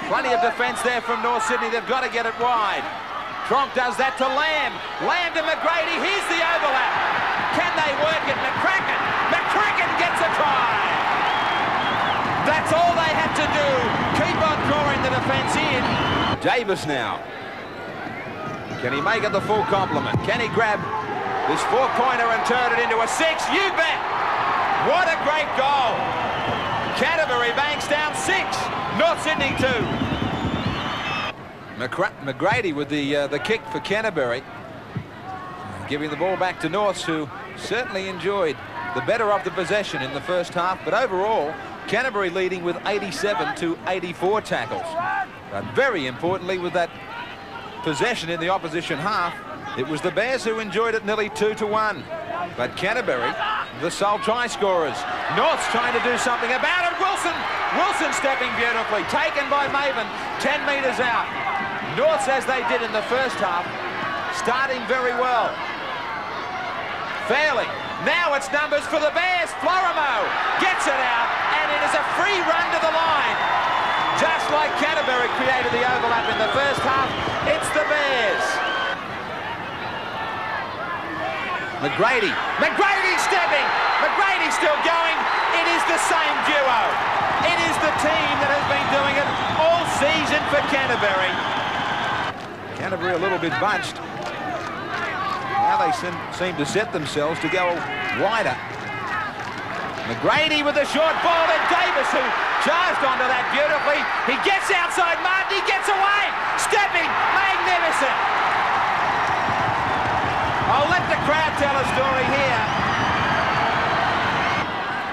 Speaker 17: Plenty of defence there from North Sydney. They've got to get it wide. Tronk does that to Lamb. Lamb to McGrady. Here's the overlap. Can they work it? McCracken. McCracken gets a try. That's all they had to do. Keep on drawing the defence in. Davis now. Can he make it the full complement? Can he grab this four-pointer and turn it into a six? You bet. What a great goal. Canterbury banks down 6. North Sydney 2. McGrady with the kick for Canterbury. Giving the ball back to Norths, who certainly enjoyed the better of the possession in the first half. But overall, Canterbury leading with 87 to 84 tackles. But very importantly, with that possession in the opposition half, it was the Bears who enjoyed it nearly 2-1. But Canterbury, the sole try scorers. North's trying to do something about it. Wilson stepping beautifully. Taken by Maven, 10 metres out. Norths, as they did in the first half, starting very well. Fairley. Now it's numbers for the Bears. Florimo gets it out, and it is a free run to the line. Just like Canterbury created the overlap in the first half, it's the Bears. McGrady. McGrady stepping. McGrady still going. It is the same duo. It is the team that has been doing it all season for Canterbury. Canterbury a little bit bunched. Now they seem to set themselves to go wider. McGrady with the short ball, and Davis, who charged onto that beautifully. He gets outside Martin, he gets away. Stepping, magnificent. I'll let the crowd tell a story here.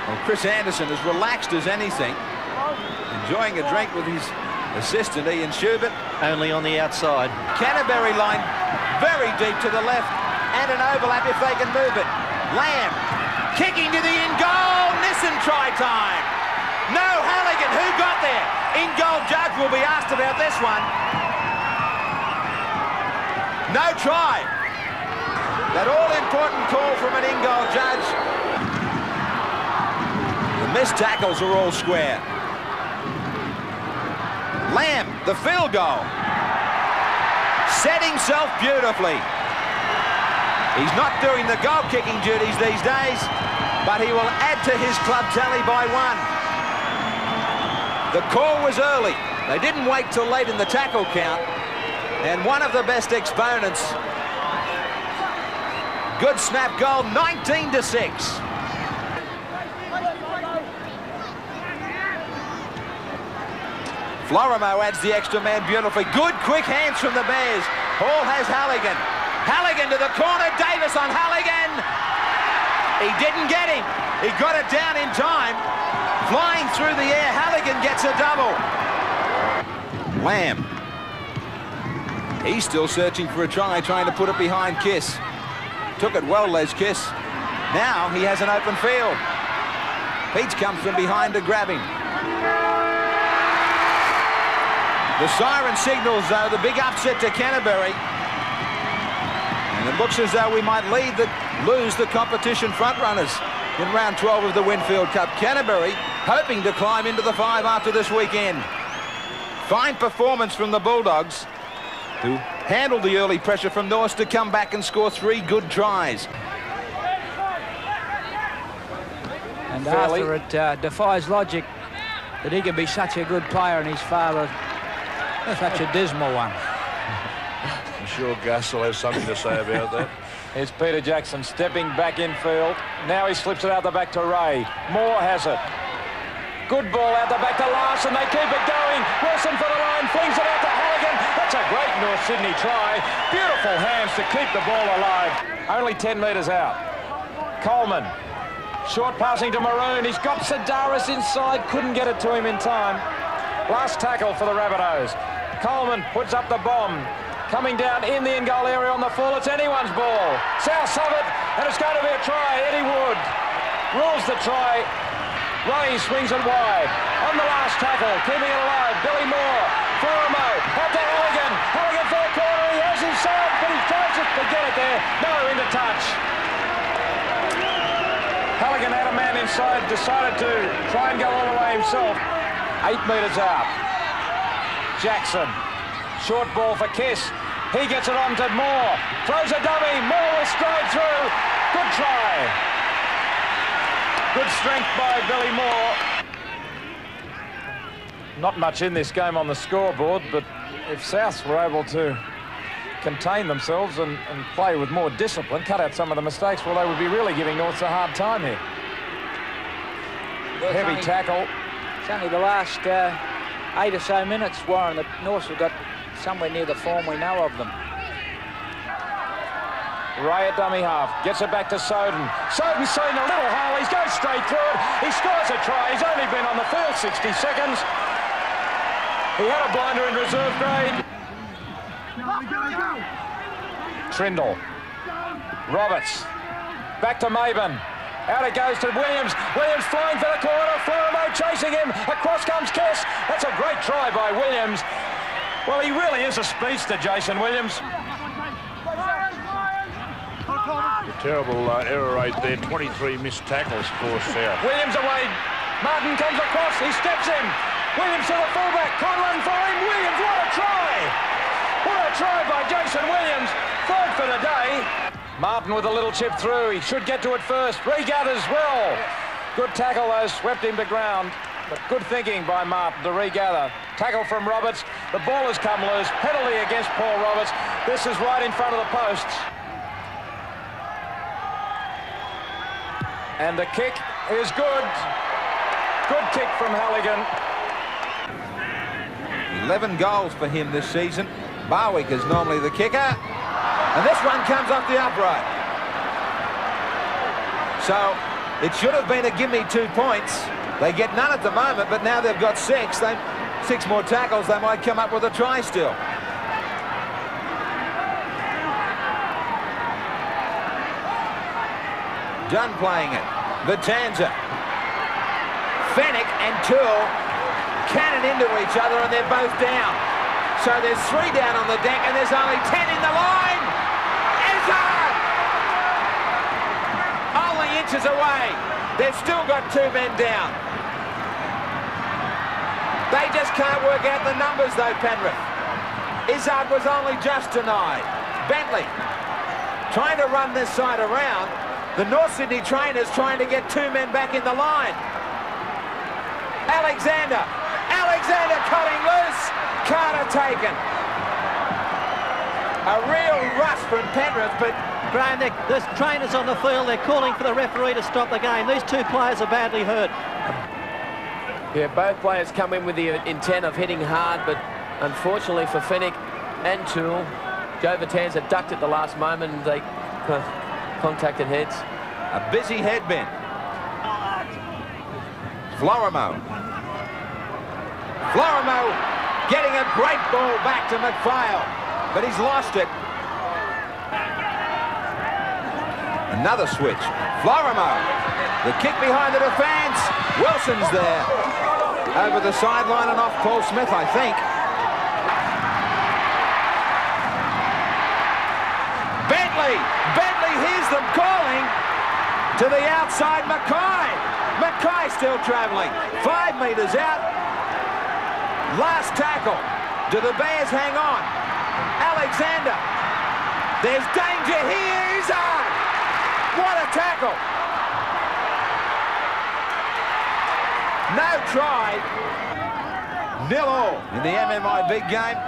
Speaker 17: Well, Chris Anderson as relaxed as anything, enjoying a drink with his assistant Ian Schubert.
Speaker 5: Only on the outside.
Speaker 17: Canterbury line very deep to the left, and an overlap if they can move it. Lamb kicking to the in goal. Nissen try time. No, Halligan, who got there? In goal judge will be asked about this one. No try. That all-important call from an in-goal judge. The missed tackles are all square. Lamb, the field goal. Set himself beautifully. He's not doing the goal-kicking duties these days, but he will add to his club tally by 1. The call was early. They didn't wait till late in the tackle count. And one of the best exponents. Good snap goal, 19-6. Florimo adds the extra man beautifully. Good quick hands from the Bears. Hall has Halligan. Halligan to the corner. Davis on Halligan. He didn't get him. He got it down in time. Flying through the air. Halligan gets a double. Lamb. He's still searching for a try, trying to put it behind Kiss. Took it well, Les Kiss. Now he has an open field. Peach comes from behind to grab him. The siren signals, though, the big upset to Canterbury. And it looks as though we might lose the competition frontrunners in round 12 of the Winfield Cup. Canterbury hoping to climb into the 5 after this weekend. Fine performance from the Bulldogs, who handled the early pressure from North to come back and score 3 good tries.
Speaker 12: And Arthur, it defies logic that he can be such a good player and his father such a dismal one.
Speaker 11: I'm sure Gus will have something to say about that.
Speaker 13: Here's Peter Jackson stepping back in field. Now he slips it out the back to Ray. Moore has it. Good ball out the back to Larson. They keep it going. Wilson for the line, flings it out to Halligan. That's a great North Sydney try. Beautiful hands to keep the ball alive. Only 10 metres out. Coleman. Short passing to Maroon. He's got Sidaris inside. Couldn't get it to him in time. Last tackle for the Rabbitohs. Coleman puts up the bomb. Coming down in the in-goal area on the full. It's anyone's ball. South of it, and it's going to be a try. Eddie Wood rules the try. Ray swings it wide. On the last tackle, keeping it alive, Billy Moore. Florimo, out to Halligan. Halligan for the corner. He has his side, but he tries to get it there. No, into touch. Halligan had a man inside, decided to try and go all the way himself. 8 metres out. Jackson. Short ball for Kiss. He gets it on to Moore. Throws a dummy. Moore will stride through. Good try. Good strength by Billy Moore. Not much in this game on the scoreboard, but if Souths were able to contain themselves and play with more discipline, cut out some of the mistakes, well, they would be really giving Norths a hard time here.
Speaker 12: Well,
Speaker 13: heavy tackle.
Speaker 12: It's only the last 8 or so minutes, Warren, that Norths have got somewhere near the form we know of them.
Speaker 13: Ray at dummy half, gets it back to Soden. Soden's seen a little hole, he's going straight through it. He scores a try, he's only been on the field 60 seconds. He had a blinder in reserve grade. Trindle. Roberts. Back to Maben. Out it goes to Williams. Williams flying for the corner. Florimo chasing him. Across comes Kess. That's a great try by Williams. Well, he really is a speedster, Jason Williams.
Speaker 11: A terrible error rate there. 23 missed tackles for South.
Speaker 13: Williams away. Martin comes across. He steps in. Williams to the fullback. Conlon for him. Williams, what a try! What a try by Jason Williams. Third for the day. Martin with a little chip through. He should get to it first. Regathers well. Good tackle though. Swept him to ground. But good thinking by Martin to regather. Tackle from Roberts. The ball has come loose. Penalty against Paul Roberts. This is right in front of the posts. And the kick is good. Good kick from Halligan.
Speaker 17: 11 goals for him this season. Barwick is normally the kicker. And this one comes off the upright. So it should have been a gimme 2 points. They get none at the moment, but now they've got 6. 6 more tackles, they might come up with a try still. Dunn playing it. Vitanza. Fennick and Toole cannon into each other, and they're both down. So there's 3 down on the deck, and there's only 10 in the line. Izzard! Only inches away. They've still got 2 men down. They just can't work out the numbers, though, Penrith. Izzard was only just denied. Bentley trying to run this side around. The North Sydney trainers trying to get 2 men back in the line. Alexander cutting loose. Carter taken. A real rush from Penrith, but
Speaker 14: Graham, there's trainers on the field. They're calling for the referee to stop the game. These 2 players are badly hurt.
Speaker 18: Yeah, both players come in with the intent of hitting hard, but unfortunately for Fennick and Toole, Joe Vitanza ducked at the last moment and they contacted heads.
Speaker 17: A busy headbend. Florimo getting a great ball back to McPhail, but he's lost it. Another switch. Florimo, the kick behind the defence. Wilson's there. Over the sideline and off Paul Smith, I think. Bentley hears them calling. To the outside, Mackay still travelling. 5 metres out. Last tackle. Do the Bears hang on? Alexander. There's danger here. Izzard. What a tackle. No try. 0-0 in the MMI big game.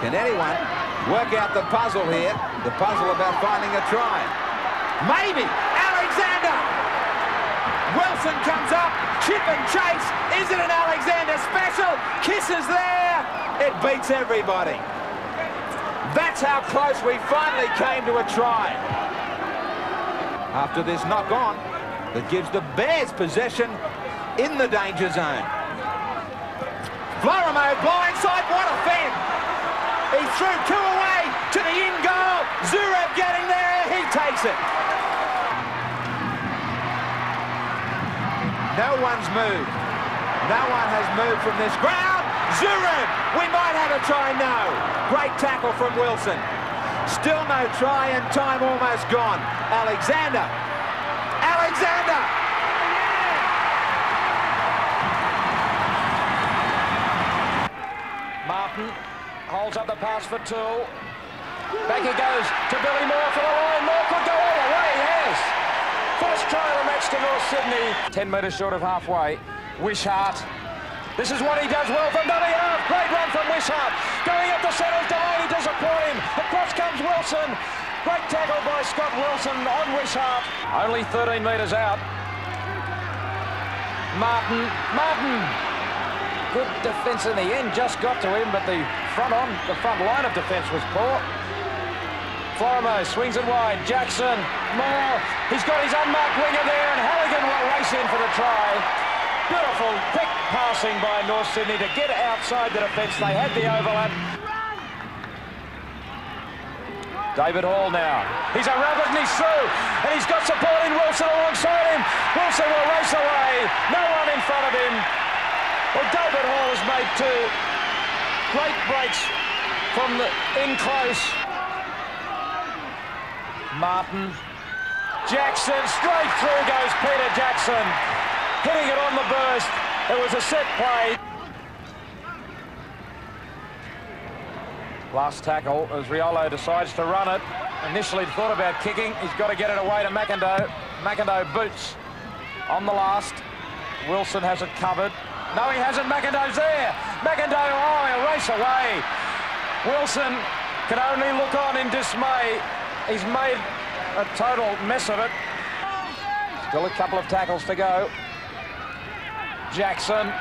Speaker 17: Can anyone work out the puzzle here? The puzzle about finding a try. Maybe. Alexander. Wilson comes up. Chip and chase. Is it an Alexander special? Kiss is there. It beats everybody. That's how close we finally came to a try. After this knock on, that gives the Bears possession in the danger zone. Florimo blindside. What a fend. He threw 2 away to the in goal. Zurab getting there. He takes it. No one's moved. No one has moved from this ground. Zurab. We might have a try. No. Great tackle from Wilson. Still no try and time almost gone. Alexander.
Speaker 13: Martin holds up the pass for Toole. Back he goes to Billy Moore for the line. Moore could go all the way. He has. First try of the match to North Sydney. 10 metres short of halfway. Wishart. This is what he does well from dummy half. Great run from Wishart. Going up the centre. Delaney disappoint him. Across comes Wilson. Great tackle by Scott Wilson on Wishart. Only 13 metres out. Martin. Good defence in the end. Just got to him, but the front line of defence was poor. Florimo swings it wide. Jackson. Moore. He's got his unmarked winger there, and Halligan will race in for the try. Beautiful, quick passing by North Sydney to get outside the defence. They had the overlap. David Hall now. He's a rabbit and he's through. And he's got supporting Wilson alongside him. Wilson will race away. No one in front of him. Well, David Hall has made two great breaks from the in close. Martin. Jackson. Straight through goes Peter Jackson. Hitting it on the burst. It was a set play. Last tackle as Riolo decides to run it. Initially thought about kicking. He's got to get it away to McIndoe. McIndoe boots on the last. Wilson has it covered. No, he hasn't. McIndoe's there. McIndoe, oh, he'll race away. Wilson can only look on in dismay. He's made a total mess of it. Still a couple of tackles to go. Jackson.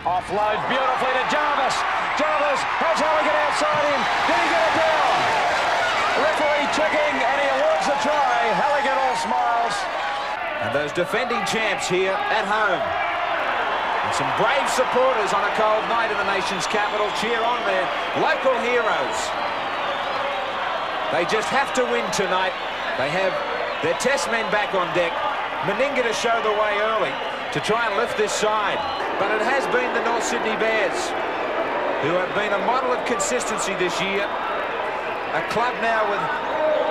Speaker 13: Offload beautifully to Jarvis. Jarvis has Halligan outside him. Did he get it down? Referee checking, and he awards the try. Halligan all smiles.
Speaker 17: And those defending champs here at home. And some brave supporters on a cold night in the nation's capital cheer on their local heroes. They just have to win tonight. They have their test men back on deck. Meninga to show the way early to try and lift this side. But it has been the North Sydney Bears who have been a model of consistency this year. A club now with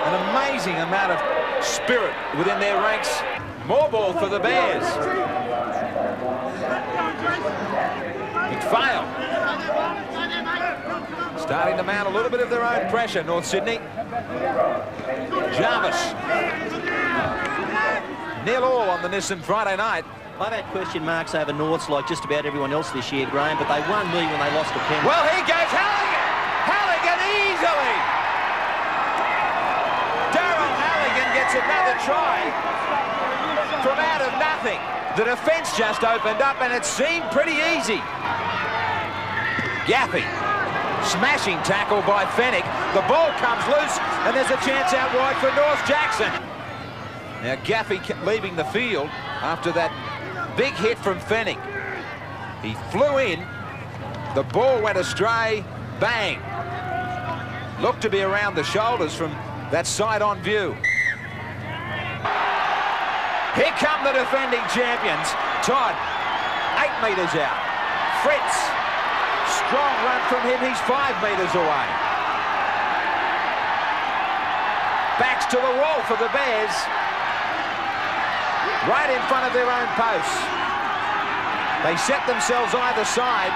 Speaker 17: an amazing amount of spirit within their ranks. More ball for the Bears. McPhail starting to mount a little bit of their own pressure, North Sydney. Jarvis. 0-0 on the Nissan Friday night.
Speaker 14: I've had question marks over Norths like just about everyone else this year, Graham, but they won me when they lost a penalty.
Speaker 17: Well, here goes Halligan. Halligan easily. Daryl Halligan gets another try from out of nothing. The defence just opened up and it seemed pretty easy. Gaffey. Smashing tackle by Fennick. The ball comes loose and there's a chance out wide for North Jackson. Now Gaffey leaving the field after that big hit from Fennick. He flew in. The ball went astray. Bang. Looked to be around the shoulders from that side-on view. Here come the defending champions. Todd, 8 metres out. Fritz, strong run from him. He's 5 metres away. Backs to the wall for the Bears. Right in front of their own posts. They set themselves either side.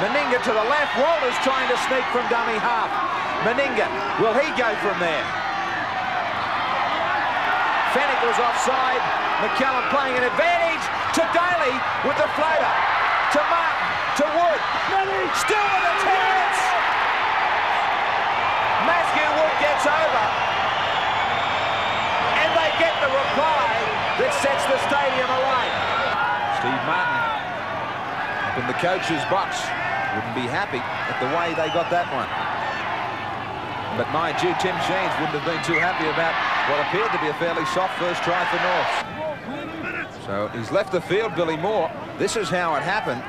Speaker 17: Meninga to the left. Walters trying to sneak from dummy half. Meninga, will he go from there? Fennick was offside. McCallum playing an advantage to Daly with the floater. To Martin, to Wood. Still with a chance. Matthew Wood gets over. And they get the reply that sets the stadium alight. Steve Martin up in the coach's box. Wouldn't be happy at the way they got that one. But mind you, Tim Sheens wouldn't have been too happy about what appeared to be a fairly soft first try for North. So he's left the field, Billy Moore. This is how it happened.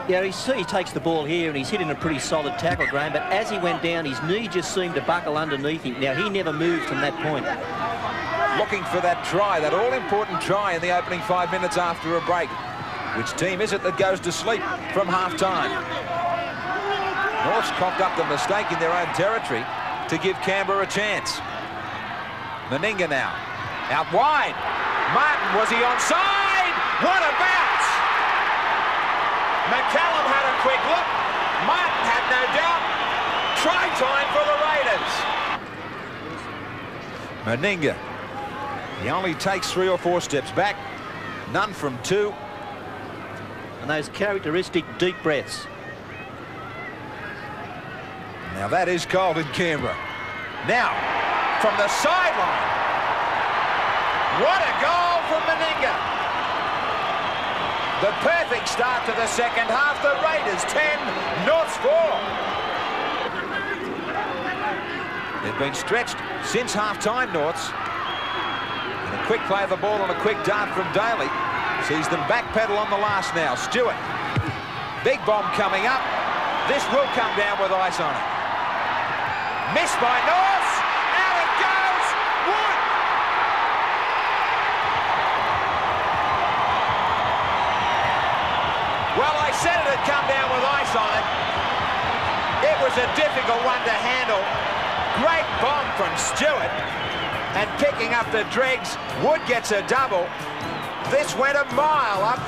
Speaker 14: Yeah, he takes the ball here and he's hitting a pretty solid tackle, Graham, but as he went down, his knee just seemed to buckle underneath him. Now, he never moved from that point.
Speaker 17: Looking for that try, that all-important try in the opening 5 minutes after a break. Which team is it that goes to sleep from half-time? North's cocked up the mistake in their own territory to give Canberra a chance. Meninga now. Out wide. Martin, was he onside? What a bounce! McCallum had a quick look. Martin had no doubt. Try time for the Raiders. Meninga. He only takes 3 or 4 steps back. None from 2.
Speaker 14: And those characteristic deep breaths.
Speaker 17: Now that is cold in Canberra. Now, from the sideline. What a goal from Meninga. The perfect start to the second half. The Raiders 10, Norths 4. They've been stretched since half-time, Norths. And a quick play of the ball and a quick dart from Daly. Sees them backpedal on the last now. Stewart. Big bomb coming up. This will come down with ice on it. Missed by Norths. Out it goes. Wood. Well, I said it had come down with ice on it. It was a difficult one to handle. Great bomb from Stewart. And picking up the dregs, Wood gets a double. This went a mile up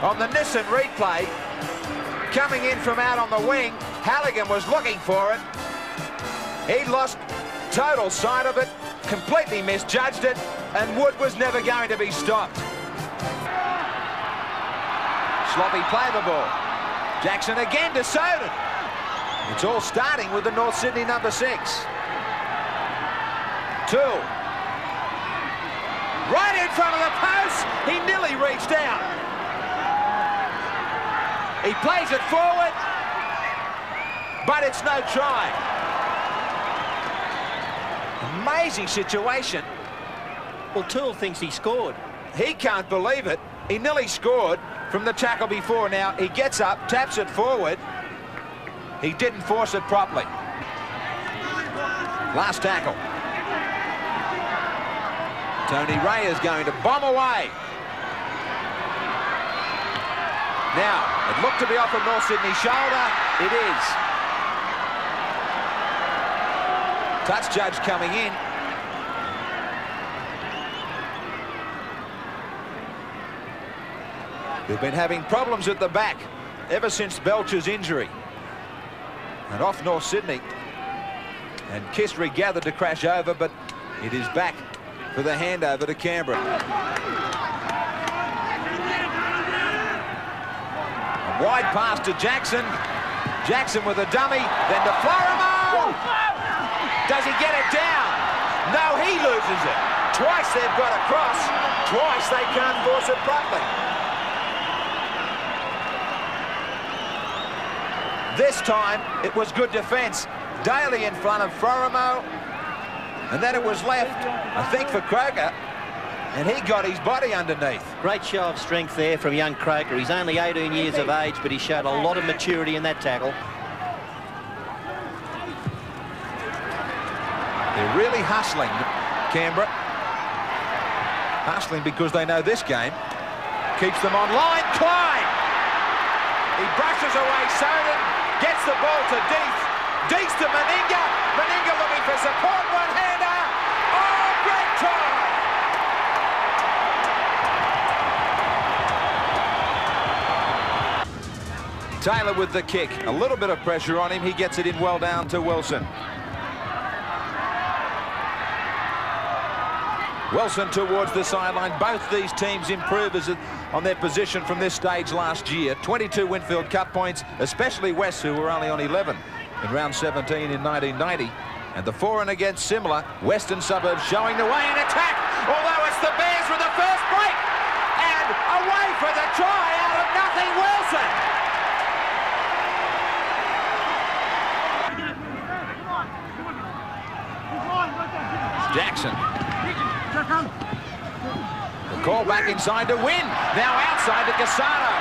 Speaker 17: on the Nissan replay. Coming in from out on the wing, Halligan was looking for it. He lost total sight of it, completely misjudged it, and Wood was never going to be stopped. Sloppy play the ball. Jackson again to Soden. It's all starting with the North Sydney number 6. 2. Right in front of the post. He nearly reached out. He plays it forward, but it's no try. Amazing situation.
Speaker 14: Well, Toole thinks he scored.
Speaker 17: He can't believe it. He nearly scored from the tackle before. Now he gets up, taps it forward. He didn't force it properly. Last tackle. Tony Ray is going to bomb away. Now, it looked to be off of North Sydney's shoulder. It is. Touch judge coming in. They've been having problems at the back ever since Belcher's injury. And off North Sydney. And Kiss regathered to crash over, but it is back for the handover to Canberra. A wide pass to Jackson. Jackson with a dummy, then to Florimo. Does he get it down? No, he loses it. Twice they've got across. Twice they can't force it properly. This time, it was good defence. Daly in front of Florimo. And then it was left, I think, for Croker. And he got his body underneath.
Speaker 14: Great show of strength there from young Croker. He's only 18 years of age, but he showed a lot of maturity in that tackle.
Speaker 17: They're really hustling, Canberra. Hustling because they know this game. Keeps them on line. Klein! He brushes away Soden, gets the ball to Deeth. Deeth to Meninga. Meninga looking for support. One-hander. Oh, great try! Taylor with the kick. A little bit of pressure on him. He gets it in well down to Wilson. Wilson towards the sideline. Both these teams improve on their position from this stage last year. 22 Winfield Cup points, especially West, who were only on 11 in round 17 in 1990. And the for and against similar. Western Suburbs showing the way in attack. Although it's the Bears with the first break. And away for the try out of nothing, Wilson. Jackson. The call back inside to Wynn. Now outside to Cassano.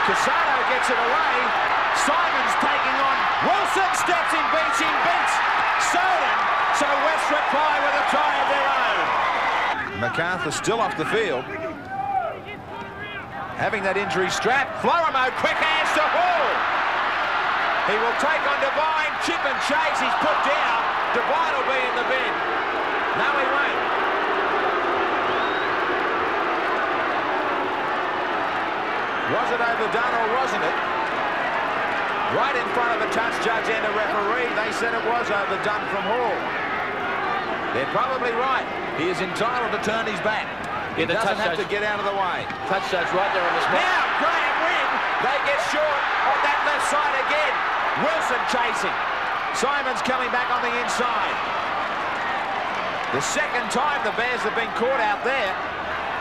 Speaker 17: Cassano gets it away. Simon's taking on. Wilson steps in, beats Soden. So West reply with a try of their own. MacArthur still off the field. Having that injury strap. Florimo, quick hands to Hall. He will take on Devine. Chip and chase. He's put down. Devine will be in the bin. No, he won't. Was it overdone or wasn't it? Right in front of the touch judge and a referee, they said it was overdone from Hall. They're probably right. He is entitled to turn his back. He doesn't have to get out of the way.
Speaker 18: Touch judge right there on the spot.
Speaker 17: Now, Graham Wynn, they get short on that left side again. Wilson chasing. Simon's coming back on the inside. The second time the Bears have been caught out there.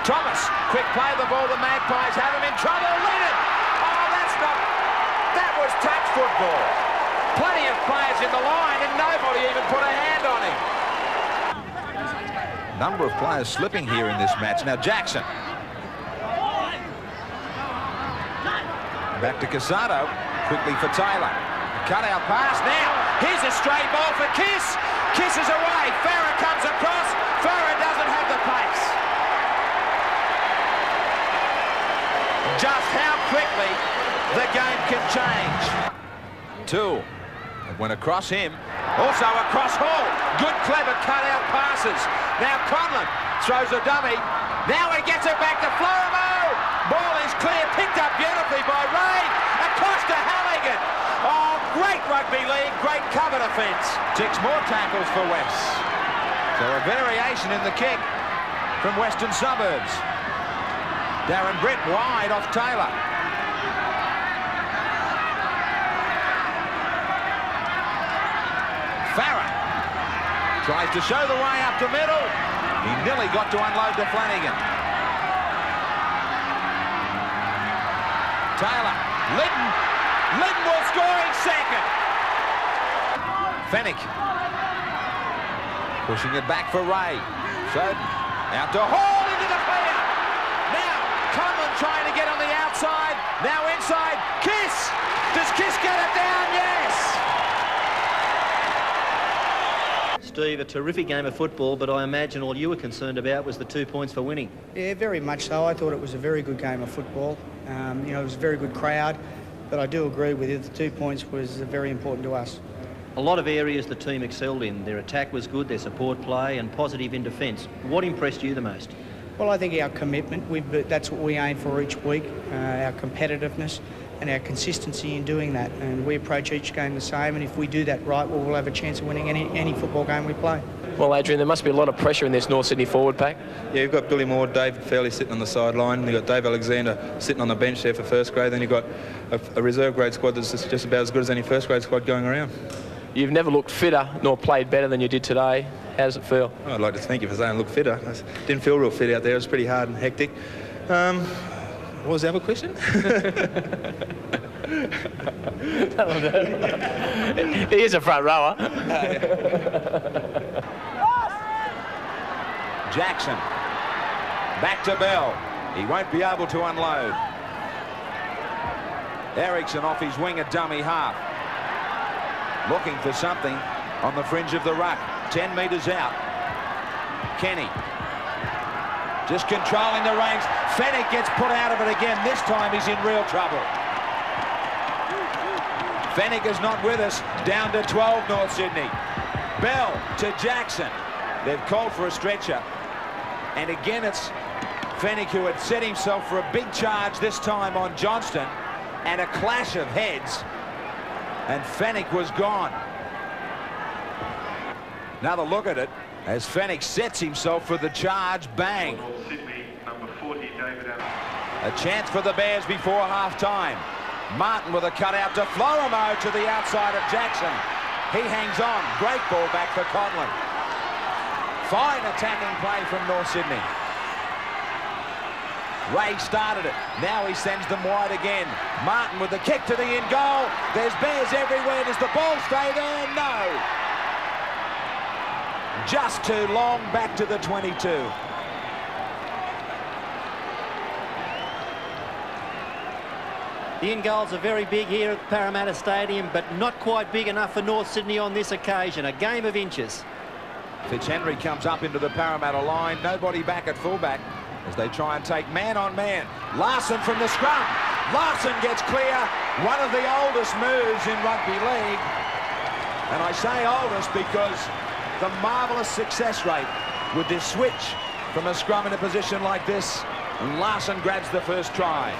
Speaker 17: Thomas, quick play of the ball. The Magpies have him in trouble. Lennon. Oh, that's not... That was touch football. Plenty of players in the line and nobody even put a hand on him. Number of players slipping here in this match. Now Jackson. Back to Casado. Quickly for Taylor. Cut out pass now. Here's a straight ball for Kiss. Kiss is away. Farah comes across. Farah doesn't have the pace. Just how quickly the game can change. Two. It went across him. Also across Hall. Good, clever cut-out passes. Now Conlon throws a dummy. Now he gets it back to Florimo. Ball is clear. Picked up beautifully by Ray. Across to Halligan. Oh, great rugby league. Great cover defence. 6 more tackles for West. So a variation in the kick from Western Suburbs. Darren Britt wide off Taylor. Farah tries to show the way up the middle. He nearly got to unload to Flanagan. Taylor. Lytton. Lytton will score in second. Fennick. Pushing it back for Ray. Soden. Out to Hall into the player. Now Conlon trying to get on the outside. Now inside. Kiss. Does Kiss get it down? Yes.
Speaker 14: Steve, a terrific game of football, but I imagine all you were concerned about was the 2 points for winning.
Speaker 7: Yeah, very much so. I thought it was a very good game of football. You know, it was a very good crowd, but I do agree with you, the 2 points was very important to us.
Speaker 14: A lot of areas the team excelled in. Their attack was good, their support play and positive in defence. What impressed you the most?
Speaker 7: Well, I think our commitment, that's what we aim for each week, our competitiveness and our consistency in doing that. And we approach each game the same, and if we do that right, we'll have a chance of winning any football game we play.
Speaker 18: Well, Adrian, there must be a lot of pressure in this North Sydney forward pack.
Speaker 19: Yeah, you've got Billy Moore, David Fairley sitting on the sideline. You've got Dave Alexander sitting on the bench there for first grade. Then you've got a reserve grade squad that's just about as good as any first grade squad going around.
Speaker 18: You've never looked fitter nor played better than you did today. How does it feel?
Speaker 19: Oh, I'd like to thank you for saying look fitter. I didn't feel real fit out there. It was pretty hard and hectic. What was the other question?
Speaker 18: He is a front rower.
Speaker 17: Jackson. Back to Bell. He won't be able to unload. Eriksson off his wing at dummy half. Looking for something on the fringe of the ruck. 10 metres out. Kenny. Just controlling the reins. Fennick gets put out of it again. This time he's in real trouble. Fennick is not with us. Down to 12 North Sydney. Bell to Jackson. They've called for a stretcher. And again it's Fennick who had set himself for a big charge this time on Johnston. And a clash of heads. And Fennick was gone. Another look at it as Fennick sets himself for the charge. Bang. A chance for the Bears before half-time. Martin with a cutout to Florimo to the outside of Jackson. He hangs on. Great ball back for Conlon. Fine attacking play from North Sydney. Ray started it. Now he sends them wide again. Martin with the kick to the in goal. There's Bears everywhere. Does the ball stay there? No. Just too long. Back to the 22.
Speaker 14: The in goals are very big here at Parramatta Stadium, but not quite big enough for North Sydney on this occasion. A game of inches.
Speaker 17: Fitzhenry comes up into the Parramatta line. Nobody back at fullback as they try and take man on man. Larson from the scrum. Larson gets clear. One of the oldest moves in rugby league. And I say oldest because the marvellous success rate with this switch from a scrum in a position like this And Larson grabs the first try.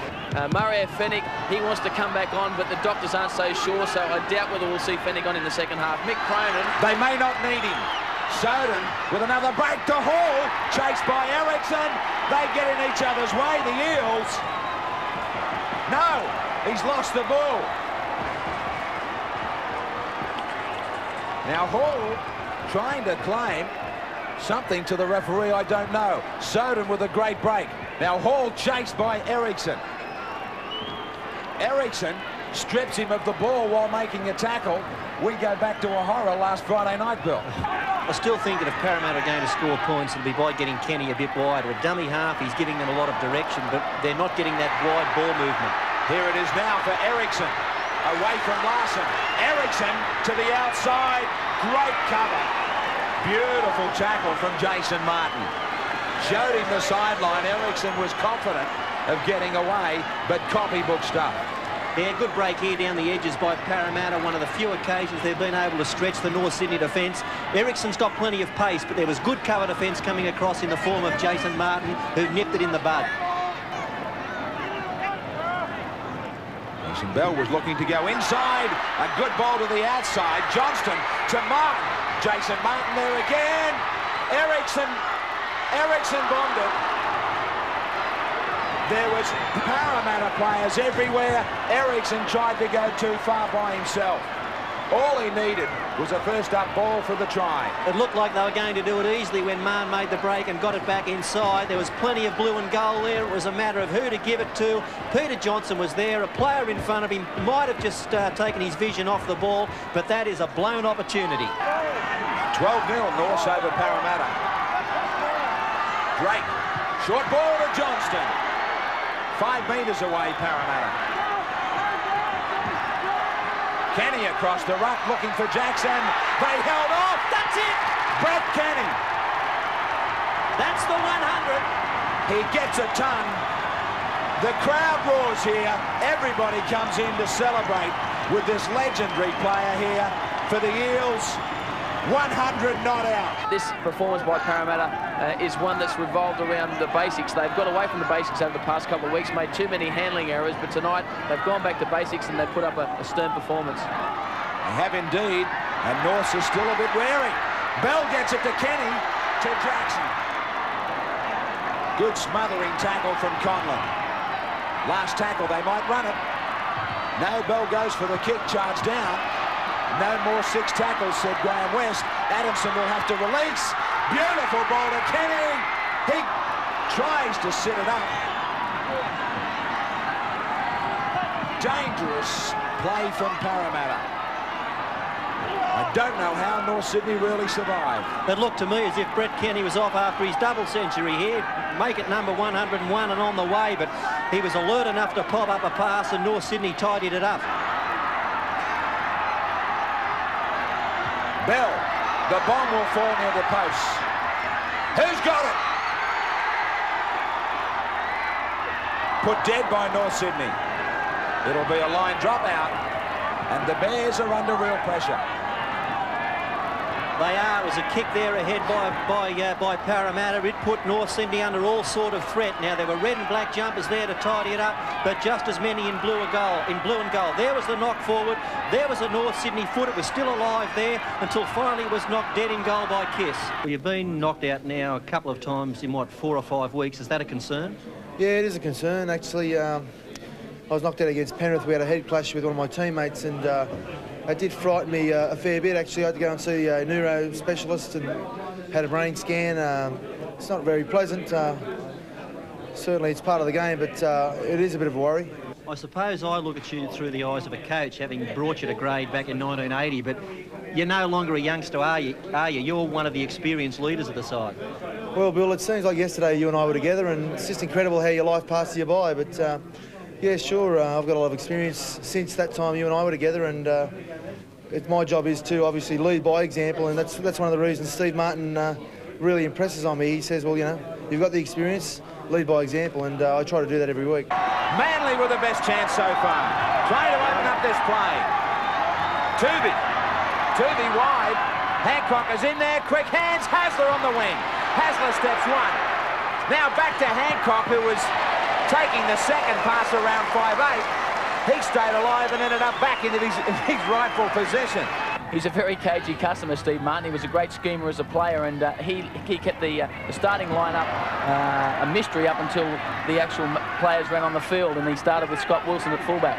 Speaker 18: Mario Fenech, he wants to come back on, but the doctors aren't so sure, so I doubt whether we'll see Fenech on in the second half. Mick Cronin.
Speaker 17: They may not need him. Soden with another break to Hall, chased by Ericsson. They get in each other's way, the Eels. No, he's lost the ball. Now Hall trying to claim something to the referee, I don't know. Soden with a great break. Now Hall chased by Ericsson. Ericsson strips him of the ball while making a tackle. We go back to a horror last Friday night, Bill.
Speaker 14: I still think that if Parramatta are going to score points, it'll be by getting Kenny a bit wider. A dummy half, he's giving them a lot of direction, but they're not getting that wide ball movement.
Speaker 17: Here it is now for Ericsson. Away from Larson. Ericsson to the outside. Great cover. Beautiful tackle from Jason Martin. Showed him the sideline. Ericsson was confident of getting away, but copybook stuff.
Speaker 14: Yeah, good break here down the edges by Parramatta. One of the few occasions they've been able to stretch the North Sydney defence. Ericsson's got plenty of pace, but there was good cover defence coming across in the form of Jason Martin, who nipped it in the bud.
Speaker 17: Jason Bell was looking to go inside. A good ball to the outside. Johnston to Martin. Jason Martin there again. Ericsson bombed it. There was Parramatta players everywhere. Ericsson tried to go too far by himself. All he needed was a first-up ball for the try.
Speaker 14: It looked like they were going to do it easily when Marn made the break and got it back inside. There was plenty of blue and gold there. It was a matter of who to give it to. Peter Johnson was there. A player in front of him might have just taken his vision off the ball, but that is a blown opportunity.
Speaker 17: 12-0 Norths over Parramatta. Drake. Short ball to Johnston. 5 metres away, Parramatta. Kenny across the ruck looking for Jackson. They held off. That's it. Brett Kenny. That's the 100. He gets a ton. The crowd roars here. Everybody comes in to celebrate with this legendary player here for the Eels. 100 not out.
Speaker 18: This performance by Parramatta is one that's revolved around the basics. They've got away from the basics over the past couple of weeks, made too many handling errors, but tonight they've gone back to basics and they've put up a stern performance.
Speaker 17: They have indeed, and Norths is still a bit wary. Bell gets it to Kenny, to Jackson. Good smothering tackle from Conlon. Last tackle, they might run it. No, Bell goes for the kick, charge down. No more 6 tackles, said Graham West. Adamson will have to release. Beautiful ball to Kenny. He tries to sit it up. Dangerous play from Parramatta. I don't know how North Sydney really survived.
Speaker 14: It looked to me as if Brett Kenny was off after his double century here. Make it number 101 and on the way, but he was alert enough to pop up a pass and North Sydney tidied it up.
Speaker 17: Bell, the bomb will fall near the post. Who's got it? Put dead by North Sydney. It'll be a line dropout, and the Bears are under real pressure.
Speaker 14: They are. It was a kick there ahead by Parramatta. It put North Sydney under all sort of threat. Now there were red and black jumpers there to tidy it up, but just as many in blue and gold. There was the knock forward. There was a North Sydney foot. It was still alive there until finally it was knocked dead in goal by Kiss. Well, you've been knocked out now a couple of times in what, 4 or 5 weeks. Is that a concern?
Speaker 9: Yeah, it is a concern actually. I was knocked out against Penrith. We had a head clash with one of my teammates, and it did frighten me a fair bit, actually. I had to go and see a neuro specialist and had a brain scan. It's not very pleasant. Certainly it's part of the game, but it is a bit of a worry.
Speaker 14: I suppose I look at you through the eyes of a coach, having brought you to grade back in 1980, but you're no longer a youngster, are you? You're one of the experienced leaders of the side.
Speaker 9: Well, Bill, it seems like yesterday you and I were together, and it's just incredible how your life passes you by, but yeah, sure, I've got a lot of experience since that time you and I were together, and my job is to obviously lead by example, and that's one of the reasons Steve Martin really impresses on me. He says, well, you know, you've got the experience, lead by example, and I try to do that every week.
Speaker 17: Manly with the best chance so far. Trying to open up this play. Tooby wide. Hancock is in there. Quick hands. Hasler on the wing. Hasler steps 1. Now back to Hancock, who was taking the second pass around 5'8". He stayed alive and ended up back into his rightful position.
Speaker 1: He's a very cagey customer, Steve Martin. He was a great schemer as a player, and he kept the starting lineup a mystery up until the actual players ran on the field, and he started with Scott Wilson at fullback.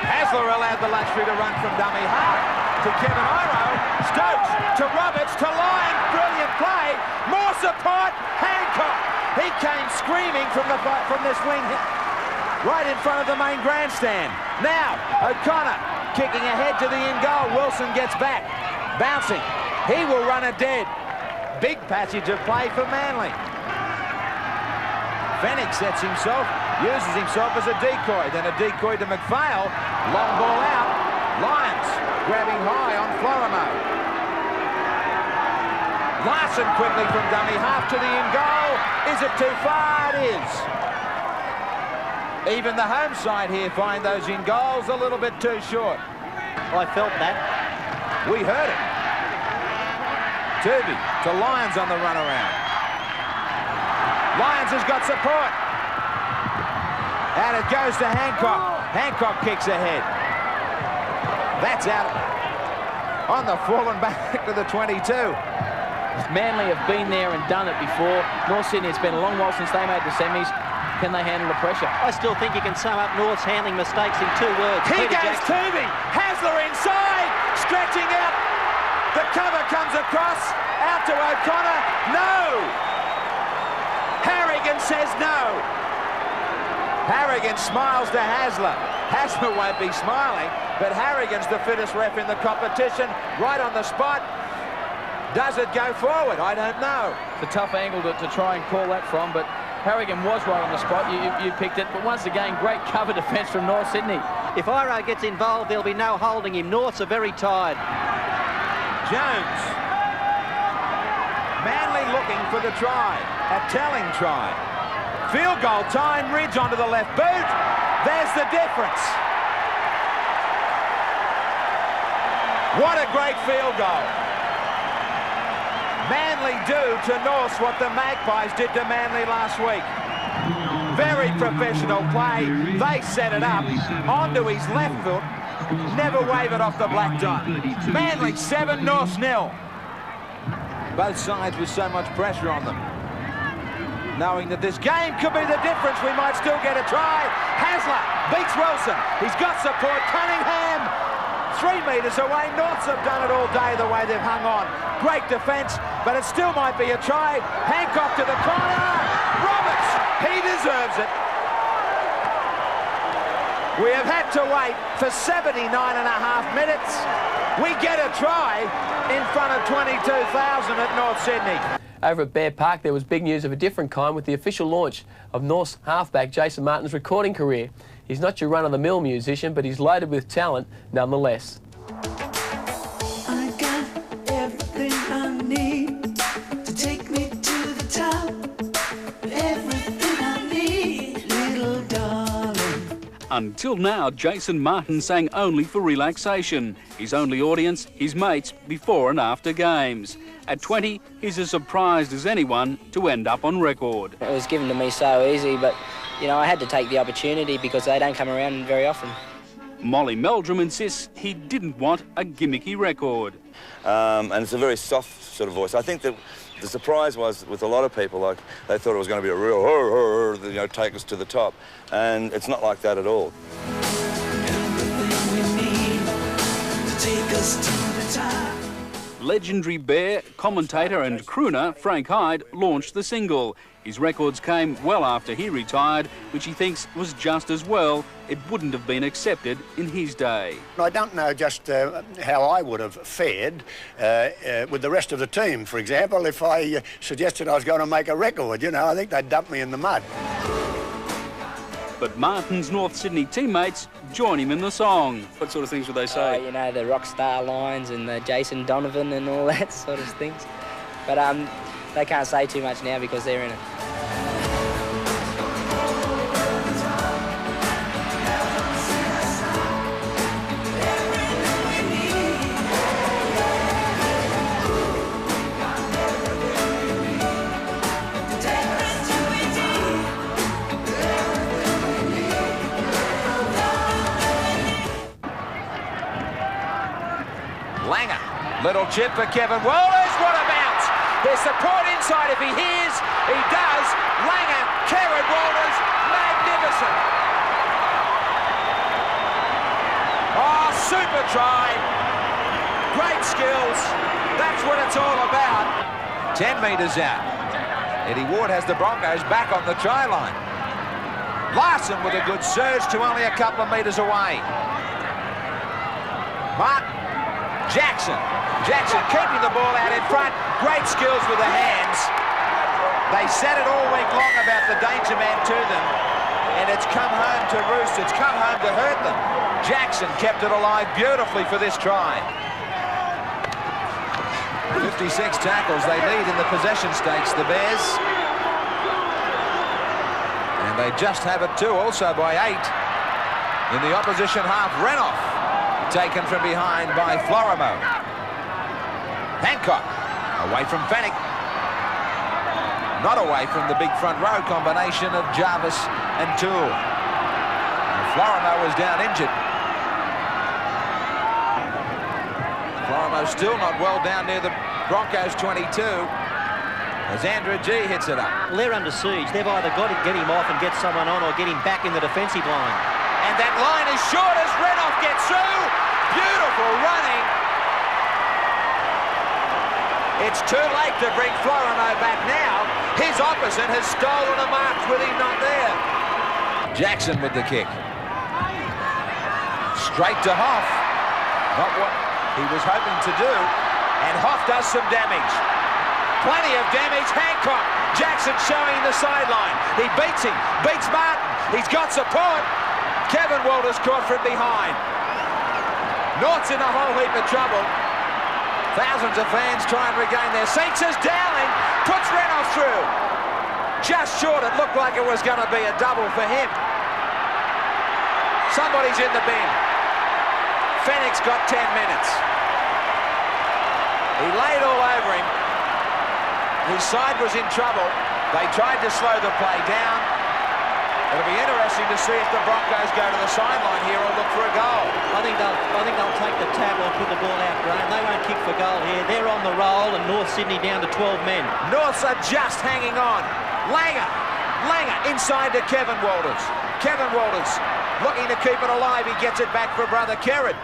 Speaker 17: Hasler allowed the luxury to run from dummy half to Kevin Iro. Stokes to Roberts to Lyons. Brilliant play. More support. Hancock. He came screaming from this wing right in front of the main grandstand. Now O'Connor kicking ahead to the in goal. Wilson gets back. Bouncing. He will run it dead. Big passage of play for Manly. Fenwick sets himself, uses himself as a decoy, then a decoy to McPhail. Long ball out. Lyons grabbing high on Florimo. Larson quickly from dummy half to the in goal. Is it too far? It is. Even the home side here find those in goals a little bit too short.
Speaker 14: I felt that.
Speaker 17: We heard it. Turvey to Lyons on the run around. Lyons has got support. And it goes to Hancock. Hancock kicks ahead. That's out on the full and back to the 22.
Speaker 1: Manly have been there and done it before. North Sydney, it's been a long while since they made the semis. Can they handle the pressure?
Speaker 14: I still think you can sum up North's handling mistakes in 2 words.
Speaker 17: He goes Turvey. Hasler inside. Stretching out. The cover comes across. Out to O'Connor. No. Harrigan says no. Harrigan smiles to Hasler. Hasler won't be smiling, but Harrigan's the fittest ref in the competition. Right on the spot. Does it go forward? I don't know.
Speaker 1: It's a tough angle to try and call that from, but Harrigan was right on the spot. You picked it, but once again, great cover defence from North Sydney.
Speaker 14: If Iro gets involved, there'll be no holding him. Norths are very tired.
Speaker 17: Jones. Manly looking for the try. A telling try. Field goal time. Ridge onto the left boot. There's the difference. What a great field goal. Manly do to Norths what the Magpies did to Manly last week. Very professional play. They set it up onto his left foot. Never wave it off the black dot. Manly 7, Norths 0. Both sides with so much pressure on them. Knowing that this game could be the difference, we might still get a try. Hasler beats Wilson. He's got support. Cunningham 3 metres away. Norths have done it all day the way they've hung on. Great defence, but it still might be a try. Hancock to the corner. Roberts, he deserves it. We have had to wait for 79.5 minutes. We get a try in front of 22,000 at North Sydney.
Speaker 18: Over at Bear Park, there was big news of a different kind with the official launch of North's halfback Jason Martin's recording career. He's not your run-of-the-mill musician, but he's loaded with talent nonetheless.
Speaker 20: I got everything I need to take me to the top. Everything I need, little darling.
Speaker 3: Until now, Jason Martin sang only for relaxation. His only audience, his mates, before and after games. At 20, he's as surprised as anyone to end up on record.
Speaker 21: It was given to me so easy, but, you know, I had to take the opportunity because they don't come around very often.
Speaker 3: Molly Meldrum insists he didn't want a gimmicky record.
Speaker 22: And it's a very soft sort of voice. I think that the surprise was with a lot of people, like, they thought it was going to be a real, you know, take us to the top. And it's not like that at all.
Speaker 20: Everything we need to take us to the top.
Speaker 3: Legendary Bear, commentator and crooner Frank Hyde launched the single. His records came well after he retired, which he thinks was just as well. It wouldn't have been accepted in his day.
Speaker 23: I don't know just how I would have fared with the rest of the team. For example, if I suggested I was going to make a record, you know, I think they'd dump me in the mud.
Speaker 3: But Martin's North Sydney teammates join him in the song. What sort of things would they say?
Speaker 21: You know, the rock star lines and the Jason Donovan and all that sort of things. But they can't say too much now because they're in it.
Speaker 17: Little chip for Kevin Walters. What a bounce. There's support inside if he hears. He does. Langer, Kevin Walters, magnificent. Oh, super try. Great skills. That's what it's all about. 10 metres out. Eddie Ward has the Broncos back on the try line. Larson with a good surge to only a couple of metres away. Martin. Jackson keeping the ball out in front. Great skills with the hands. They said it all week long about the danger man to them, and it's come home to roost. It's come home to hurt them. Jackson kept it alive beautifully for this try. 56 tackles. They lead in the possession stakes, the Bears. And they just have it too, also by 8. In the opposition half, Renouf taken from behind by Florimo. Hancock away from Fennick. Not away from the big front row combination of Jarvis and Toole. And Florimo was down injured. Florimo still not well down near the Broncos 22 as Andrew G hits it up.
Speaker 14: Well, they're under siege. They've either got to get him off and get someone on or get him back in the defensive line.
Speaker 17: And that line is short as Renouf gets through. Beautiful running. It's too late to bring Florimo back now. His opposite has stolen a mark with him not there. Jackson with the kick. Straight to Hoff. Not what he was hoping to do. And Hoff does some damage. Plenty of damage. Hancock. Jackson showing the sideline. He beats him. Beats Martin. He's got support. Kevin Walters caught from behind. North's in a whole heap of trouble. Thousands of fans try and regain their seats as Dowling puts Renouf through. Just short. It looked like it was going to be a double for him. Somebody's in the bin. Fennick's got 10 minutes. He laid all over him. His side was in trouble. They tried to slow the play down. It'll be interesting to see if the Broncos go to the sideline here or look for a goal.
Speaker 14: I think they'll take the tackle and put the ball out, Graham. They won't kick for goal here. They're on the roll and North Sydney down to 12 men.
Speaker 17: Norths are just hanging on. Langer inside to Kevin Walters. Kevin Walters looking to keep it alive. He gets it back for brother Kerrod.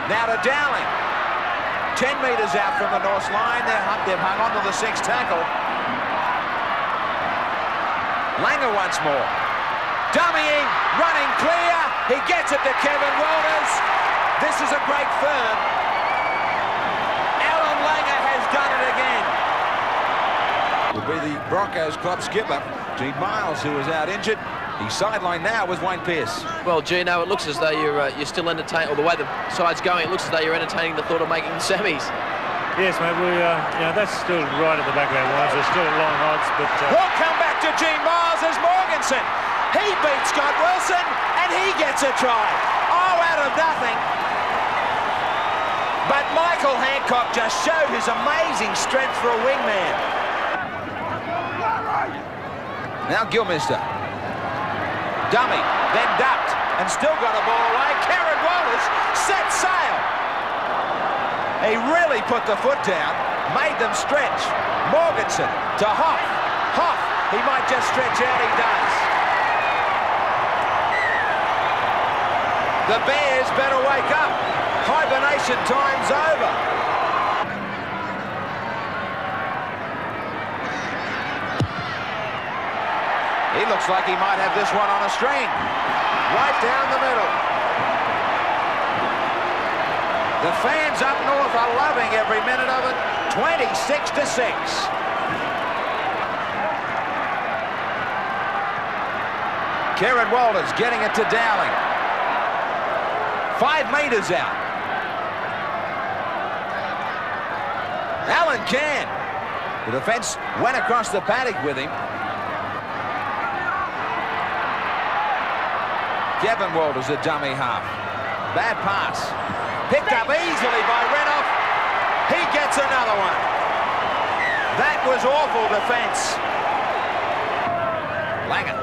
Speaker 17: Now to Dowling. 10 metres out from the North line. They've hung on to the 6th tackle. Langer once more. Dummying, running clear. He gets it to Kevin Walters. This is a great firm. Alan Langer has done it again. Will be the Broncos club skipper, Gene Miles, who is out injured. He's sidelined now with Wayne Pearce.
Speaker 18: Well, Gino, it looks as though you're still entertaining, or the way the side's going, it looks as though you're entertaining the thought of making the semis.
Speaker 8: Yes, mate. That's still right at the back of our minds. There's still long odds, but
Speaker 17: we'll come back to Gene Miles as Morganson. He beats Scott Wilson, and he gets a try. Oh, out of nothing. But Michael Hancock just showed his amazing strength for a wingman. Now Gilmister. Dummy, then ducked, and still got a ball away. Karen Walters set sail. He really put the foot down, made them stretch. Morganson to Hoff. Hoff, he might just stretch out, he does. The Bears better wake up. Hibernation time's over. He looks like he might have this one on a string. Right down the middle. The fans up north are loving every minute of it. 26-6. Karen Walters getting it to Dowling. 5 metres out. Alan Can. The defence went across the paddock with him. Kevin Walters, a dummy half. Bad pass. Picked up easily by Renouf. He gets another one. That was awful defence. Langer.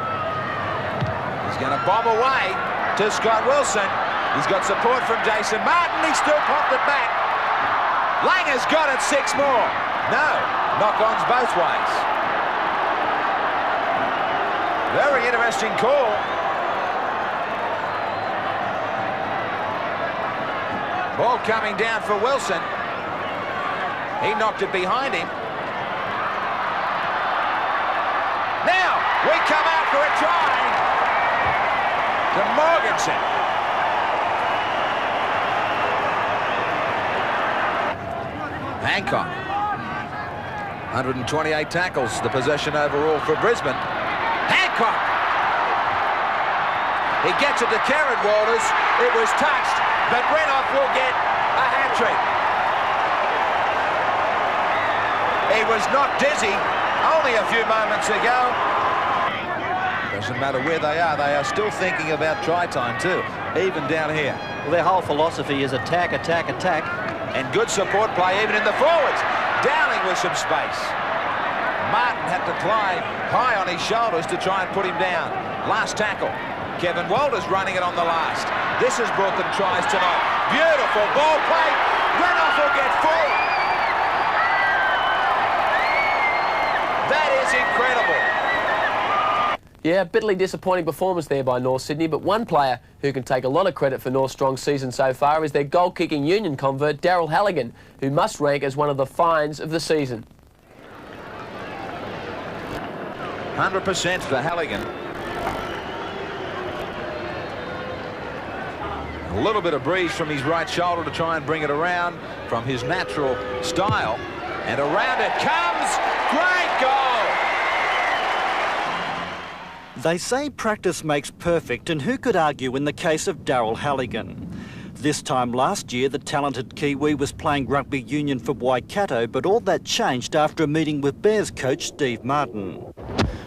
Speaker 17: He's going to bomb away to Scott Wilson. He's got support from Jason Martin. He still popped it back. Langer's got it, 6 more. No, knock-ons both ways. Very interesting call. Ball coming down for Wilson. He knocked it behind him. Now, we come out for a try to Morganson. Hancock. 128 tackles, the possession overall for Brisbane. Hancock. He gets it to Karen Walters. It was touched, but Renouf will get a hat-trick. He was not dizzy only a few moments ago. Doesn't matter where they are still thinking about try time too, even down here.
Speaker 14: Well, their whole philosophy is attack, attack, attack.
Speaker 17: And good support play even in the forwards. Dowling with some space. Martin had to climb high on his shoulders to try and put him down. Last tackle. Kevin Walters running it on the last. This has brought them tries tonight. Beautiful ball play. Renouf will get full. That is incredible.
Speaker 18: Yeah, bitterly disappointing performance there by North Sydney, but one player who can take a lot of credit for North Strong's season so far is their goal-kicking Union convert, Daryl Halligan, who must rank as one of the finds of the season.
Speaker 17: 100% for Halligan. A little bit of breeze from his right shoulder to try and bring it around from his natural style. And around it comes. Great goal!
Speaker 2: They say practice makes perfect, and who could argue in the case of Daryl Halligan? This time last year, the talented Kiwi was playing rugby union for Waikato, but all that changed after a meeting with Bears coach Steve Martin.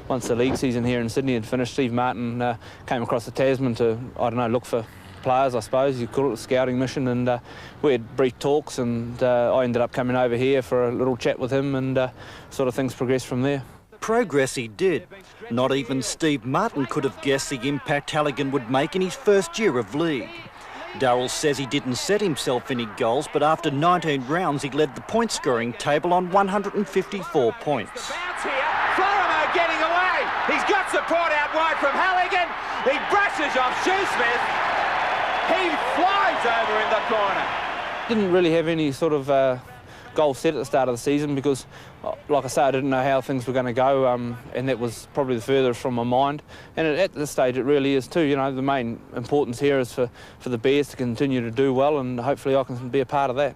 Speaker 6: Once the league season here in Sydney had finished, Steve Martin came across the Tasman to, I don't know, look for players, I suppose. You call it a scouting mission, and we had brief talks, and I ended up coming over here for a little chat with him, and sort of things progressed from there.
Speaker 2: Progress he did. Not even Steve Martin could have guessed the impact Halligan would make in his first year of league. Daryl says he didn't set himself any goals, but after 19 rounds he led the point-scoring table on 154 points.
Speaker 17: Florimo getting away. He's got support out wide from Halligan. He brushes off Shoesmith. He flies over in the corner.
Speaker 6: Didn't really have any sort of goal set at the start of the season because, like I say, I didn't know how things were going to go, and that was probably the furthest from my mind. And at this stage it really is too. You know, the main importance here is for the Bears to continue to do well, and hopefully I can be a part of that.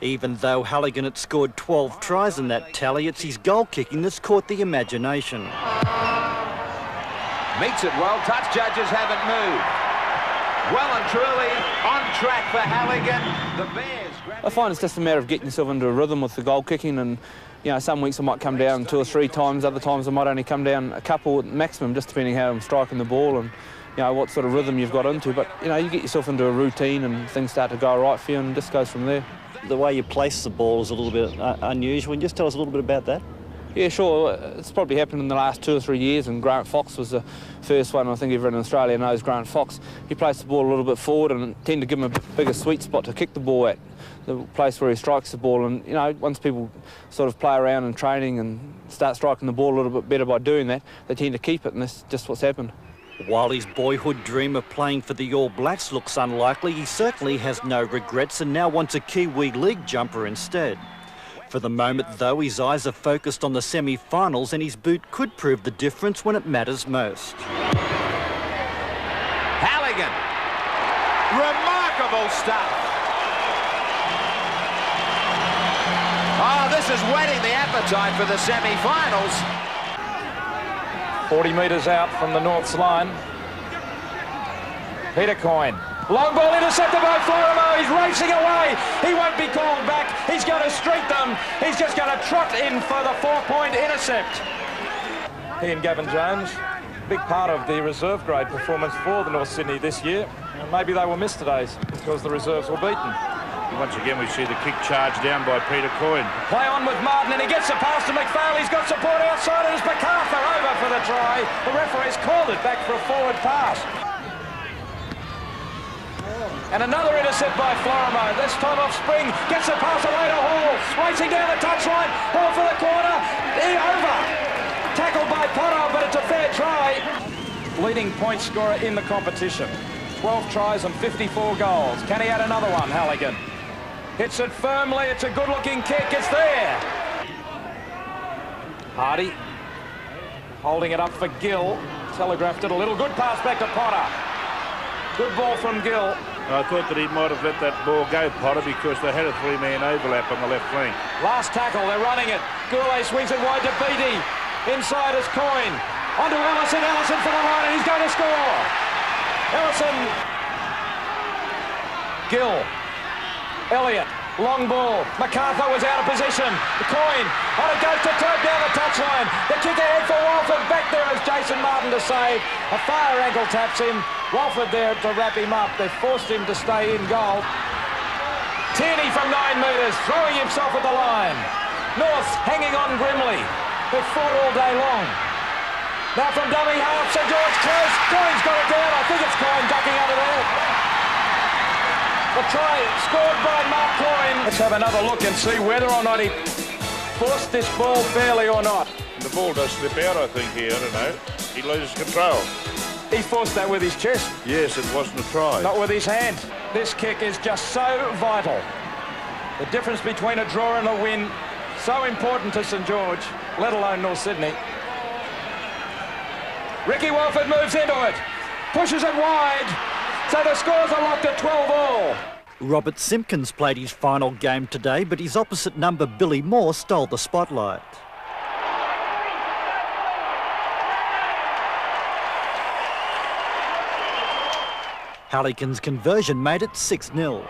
Speaker 2: Even though Halligan had scored 12 tries in that tally, it's his goal kicking that's caught the imagination.
Speaker 17: Meets it well, touch judges haven't moved. Well and truly on track for Halligan. The Bears.
Speaker 6: I find it's just a matter of getting yourself into a rhythm with the goal kicking, and you know, some weeks I might come down 2 or 3 times, other times I might only come down a couple at maximum, just depending how I'm striking the ball and you know what sort of rhythm you've got into. But you know, you get yourself into a routine and things start to go right for you, and it just goes from there.
Speaker 2: The way you place the ball is a little bit unusual. Can you just tell us a little bit about that?
Speaker 6: Yeah, sure. It's probably happened in the last 2 or 3 years, and Grant Fox was the first one. I think everyone in Australia knows Grant Fox. He placed the ball a little bit forward and tend to give him a bigger sweet spot to kick the ball at, the place where he strikes the ball. And, you know, once people sort of play around in training and start striking the ball a little bit better by doing that, they tend to keep it, and that's just what's happened.
Speaker 2: While his boyhood dream of playing for the All Blacks looks unlikely, he certainly has no regrets and now wants a Kiwi League jumper instead. For the moment, though, his eyes are focused on the semi-finals, and his boot could prove the difference when it matters most.
Speaker 17: Halligan. Remarkable stuff. Oh, this is whetting the appetite for the semi-finals.
Speaker 13: 40 metres out from the North's line. Peter Coyne. Long ball intercepted by Florimo. He's racing away. He won't be called back. He's going to streak them. He's just going to trot in for the 4-point intercept. He and Gavin Jones, big part of the reserve grade performance for the North Sydney this year. And maybe they were missed today because the reserves were beaten.
Speaker 11: Once again, we see the kick charged down by Peter Coyne.
Speaker 13: Play on with Martin, and he gets the pass to McPhail. He's got support outside, and it's MacArthur over for the try. The referee's called it back for a forward pass. And another intercept by Florimo. This time off spring. Gets the pass away to Hall. Racing down the touchline. Hall for the corner. Over. Tackled by Potter, but it's a fair try. Leading point scorer in the competition. 12 tries and 54 goals. Can he add another one, Halligan? Hits it firmly. It's a good-looking kick. It's there. Hardy holding it up for Gill. Telegraphed it a little. Good pass back to Potter. Good ball from Gill.
Speaker 11: I thought that he might have let that ball go, Potter, because they had a three-man overlap on the left flank.
Speaker 13: Last tackle, they're running it. Goulet swings it wide to Beattie. Inside is Coyne. Onto Ellison. Ellison for the line, and he's going to score. Ellison. Gill. Elliott. Long ball. MacArthur was out of position. Coyne. On it goes to Toad down the touchline. The kick ahead for Walford. Back there is Jason Martin to save. A fire ankle taps him. Walford there to wrap him up. They've forced him to stay in goal. Tierney from 9 metres, throwing himself at the line. North hanging on grimly. They've fought all day long. Now from dummy half, St George close. Coyne's got it down. I think it's Coyne ducking under there. The try scored by Mark Coyne. Let's have another look and see whether or not he forced this ball fairly or not.
Speaker 11: The ball does slip out, I think, here, I don't know. He loses control.
Speaker 13: He forced that with his chest.
Speaker 11: Yes, it wasn't a try.
Speaker 13: Not with his hand. This kick is just so vital. The difference between a draw and a win, so important to St George, let alone North Sydney. Ricky Walford moves into it, pushes it wide, so the scores are locked at 12-all.
Speaker 2: Robert Simpkins played his final game today, but his opposite number, Billy Moore, stole the spotlight. Halligan's conversion made it 6-0.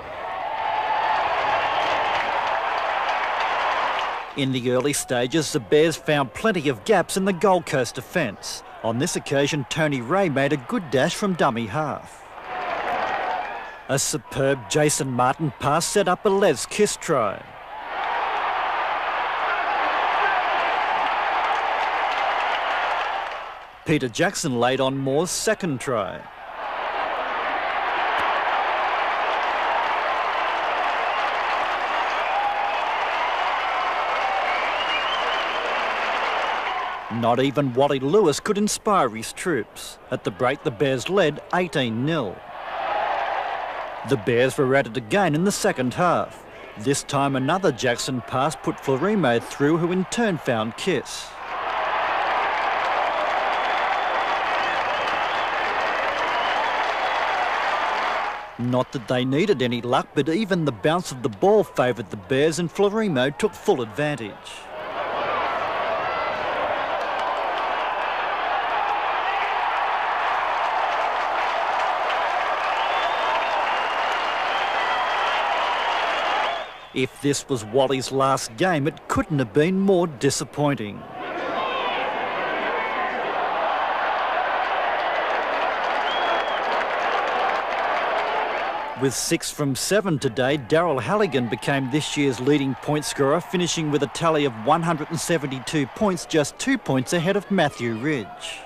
Speaker 2: In the early stages, the Bears found plenty of gaps in the Gold Coast defence. On this occasion, Tony Ray made a good dash from dummy half. A superb Jason Martin pass set up a Les Kiss try. Peter Jackson laid on Moore's second try. Not even Wally Lewis could inspire his troops. At the break, the Bears led 18-0. The Bears were at it again in the second half. This time another Jackson pass put Florimo through, who in turn found Kiss. Not that they needed any luck, but even the bounce of the ball favoured the Bears and Florimo took full advantage. If this was Wally's last game, it couldn't have been more disappointing. With 6 from 7 today, Daryl Halligan became this year's leading point scorer, finishing with a tally of 172 points, just 2 points ahead of Matthew Ridge.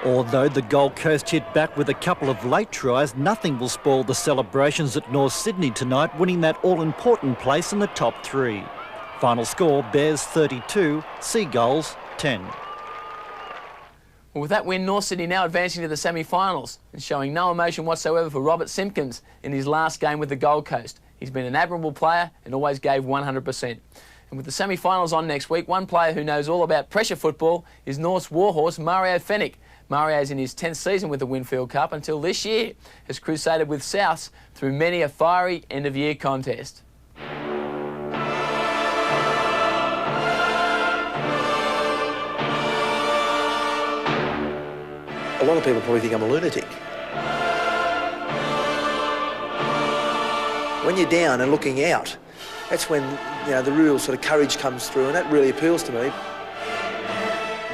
Speaker 2: Although the Gold Coast hit back with a couple of late tries, nothing will spoil the celebrations at North Sydney tonight, winning that all-important place in the top 3. Final score, Bears 32, Seagulls 10.
Speaker 1: Well, with that win, North Sydney now advancing to the semi-finals and showing no emotion whatsoever for Robert Simpkins in his last game with the Gold Coast. He's been an admirable player and always gave 100%. And with the semi-finals on next week, one player who knows all about pressure football is North's warhorse, Mario Fenech. Mario's in his 10th season with the Winfield Cup until this year has crusaded with Souths through many a fiery end-of-year contest.
Speaker 10: A lot of people probably think I'm a lunatic. When you're down and looking out, that's when, you know, the real sort of courage comes through, and that really appeals to me.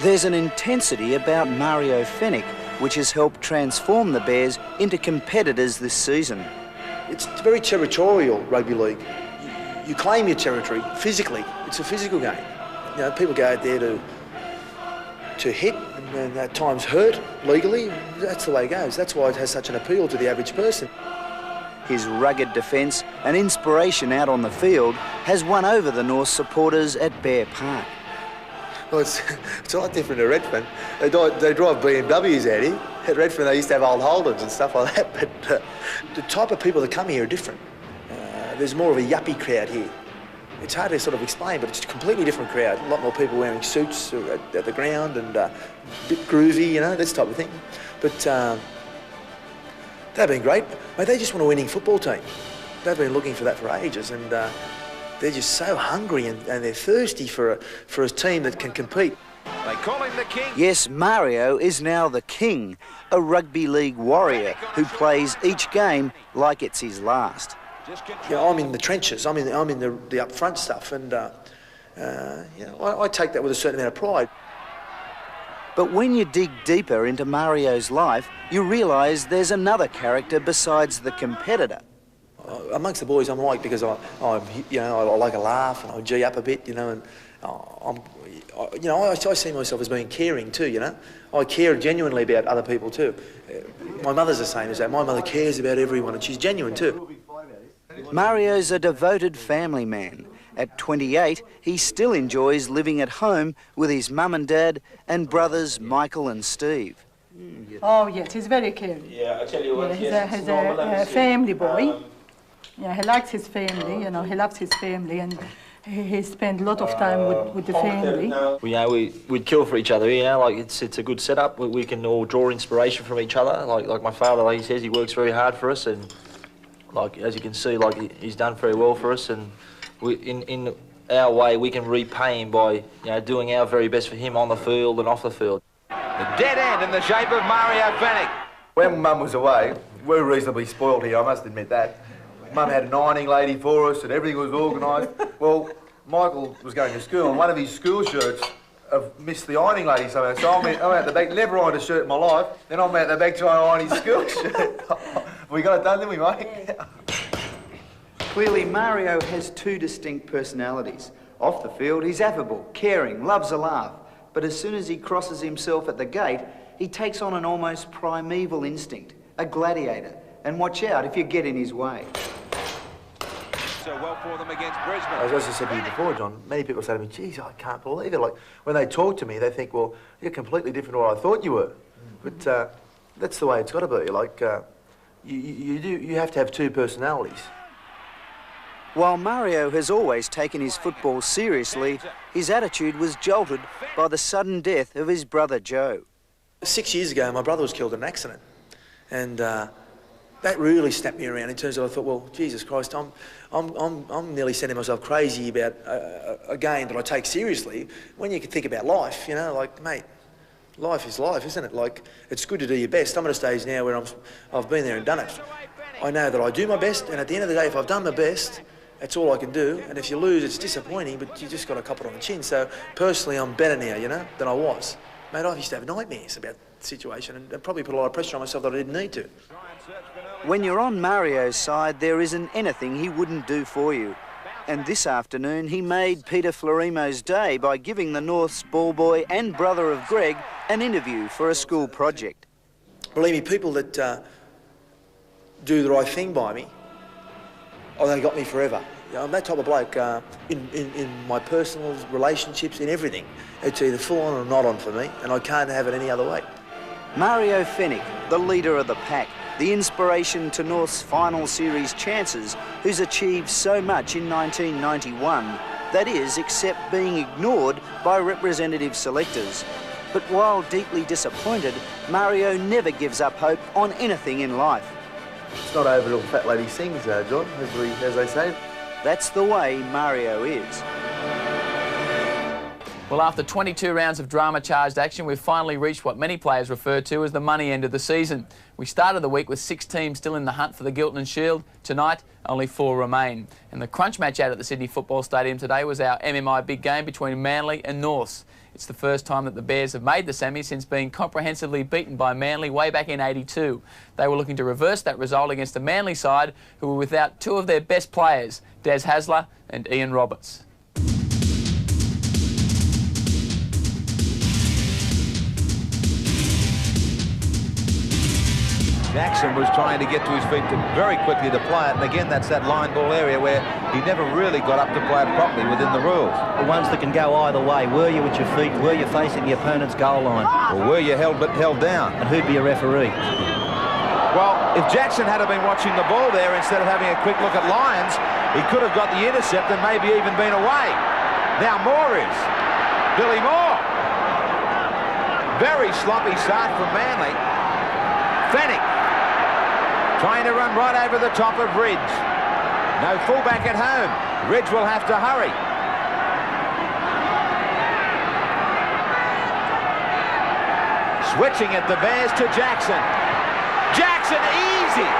Speaker 15: There's an intensity about Mario Fenech which has helped transform the Bears into competitors this season.
Speaker 10: It's very territorial, rugby league. You claim your territory physically. It's a physical game. You know, people go out there to to hit and at times hurt legally. That's the way it goes. That's why it has such an appeal to the average person.
Speaker 15: His rugged defence and inspiration out on the field has won over the North supporters at Bear Park.
Speaker 10: Well, it's a lot different to Redfern. They drive BMWs out here. At Redfern, they used to have old Holdens and stuff like that, but the type of people that come here are different. There's more of a yuppie crowd here. It's hard to sort of explain, but it's a completely different crowd. A lot more people wearing suits at the ground and a bit groovy, you know, this type of thing. But they've been great. Mate, they just want a winning football team. They've been looking for that for ages, and they're just so hungry and they're thirsty for a team that can compete.
Speaker 17: They call him the king.
Speaker 15: Yes, Mario is now the king, a rugby league warrior who plays each game like it's his last.
Speaker 10: You know, I'm in the trenches. I'm in the up front stuff, and you know, I take that with a certain amount of pride.
Speaker 15: But when you dig deeper into Mario's life, you realise there's another character besides the competitor.
Speaker 10: Amongst the boys, I'm like, because I like a laugh and I G up a bit, you know, and I see myself as being caring too, you know. I care genuinely about other people too. My mother's the same as that. My mother cares about everyone, and she's genuine too.
Speaker 15: Mario's a devoted family man. At 28, he still enjoys living at home with his mum and dad and brothers Michael and Steve.
Speaker 4: Oh, yes, he's very caring.
Speaker 5: Yeah, I tell you what,
Speaker 4: yeah, he's a family boy. Yeah, he likes his family, you know, he loves his family, and he spends a lot of time with the family.
Speaker 5: We'd kill for each other, you know, like it's a good setup. We can all draw inspiration from each other. Like my father, like he says, he works very hard for us, and like as you can see, like he's done very well for us, and in our way we can repay him by doing our very best for him on the field and off the field.
Speaker 17: The dead end in the shape of Mario Fenech.
Speaker 16: When Mum was away, we were reasonably spoiled here, I must admit that. Mum had an ironing lady for us and everything was organised. Well, Michael was going to school and one of his school shirts have missed the ironing lady somehow. So I'm out the back, never ironed a shirt in my life, then I'm out the back trying to iron his school shirt. We got it done, didn't we, mate?
Speaker 15: Yeah. Clearly, Mario has two distinct personalities. Off the field, he's affable, caring, loves a laugh. But as soon as he crosses himself at the gate, he takes on an almost primeval instinct, a gladiator. And watch out if you get in his way.
Speaker 17: So well for them against Brisbane.
Speaker 16: As I said to you before, John, many people say to me, geez, I can't believe it. Like, when they talk to me, they think, well, you're completely different to what I thought you were. But that's the way it's got to be. Like, you have to have two personalities.
Speaker 15: While Mario has always taken his football seriously, his attitude was jolted by the sudden death of his brother Joe.
Speaker 10: 6 years ago, my brother was killed in an accident. And that really snapped me around in terms of I thought, well, Jesus Christ, I'm nearly sending myself crazy about a game that I take seriously. When you can think about life, you know, like, mate, life is life, isn't it? Like, it's good to do your best. I'm at a stage now where I've been there and done it. I know that I do my best, and at the end of the day, if I've done my best, that's all I can do. And if you lose, it's disappointing, but you just got to cop it on the chin. So personally, I'm better now, you know, than I was. Mate, I used to have nightmares about the situation and probably put a lot of pressure on myself that I didn't need to.
Speaker 15: When you're on Mario's side, there isn't anything he wouldn't do for you. And this afternoon, he made Peter Florimo's day by giving the North's ball boy and brother of Greg an interview for a school project.
Speaker 10: Believe me, people that do the right thing by me, oh, they got me forever. You know, I'm that type of bloke in my personal relationships, in everything. It's either full on or not on for me, and I can't have it any other way.
Speaker 15: Mario Fenech, the leader of the pack, the inspiration to North's final series chances, who's achieved so much in 1991, that is, except being ignored by representative selectors. But while deeply disappointed, Mario never gives up hope on anything in life.
Speaker 16: It's not over till fat lady sings, John, as they say.
Speaker 15: That's the way Mario is.
Speaker 1: Well, after 22 rounds of drama-charged action, we've finally reached what many players refer to as the money end of the season. We started the week with 6 teams still in the hunt for the Giltinan Shield. Tonight, only 4 remain. And the crunch match out at the Sydney Football Stadium today was our MMI big game between Manly and Norths. It's the first time that the Bears have made the semi since being comprehensively beaten by Manly way back in '82. They were looking to reverse that result against the Manly side, who were without 2 of their best players, Des Hasler and Ian Roberts.
Speaker 17: Jackson was trying to get to his feet very quickly to play it, and again that's that line ball area where he never really got up to play it properly within the rules.
Speaker 14: The ones that can go either way. Were you with your feet? Were you facing the opponent's goal line?
Speaker 17: Or were you held down?
Speaker 14: And who'd be a referee?
Speaker 17: Well, if Jackson had been watching the ball there instead of having a quick look at Lyons, he could have got the intercept and maybe even been away. Now Moore is. Billy Moore. Very sloppy start from Manly. Fennick trying to run right over the top of Ridge. No fullback at home. Ridge will have to hurry. Switching at the Bears to Jackson. Jackson easy.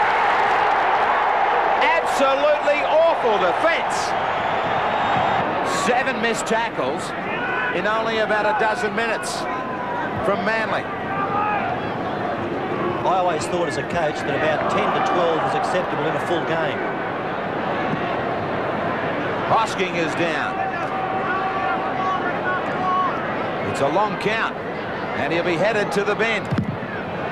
Speaker 17: Absolutely awful defence. 7 missed tackles in only about a dozen minutes from Manly.
Speaker 14: I always thought as a coach that about 10 to 12 was acceptable in a full game.
Speaker 17: Hosking is down. It's a long count, and he'll be headed to the bend.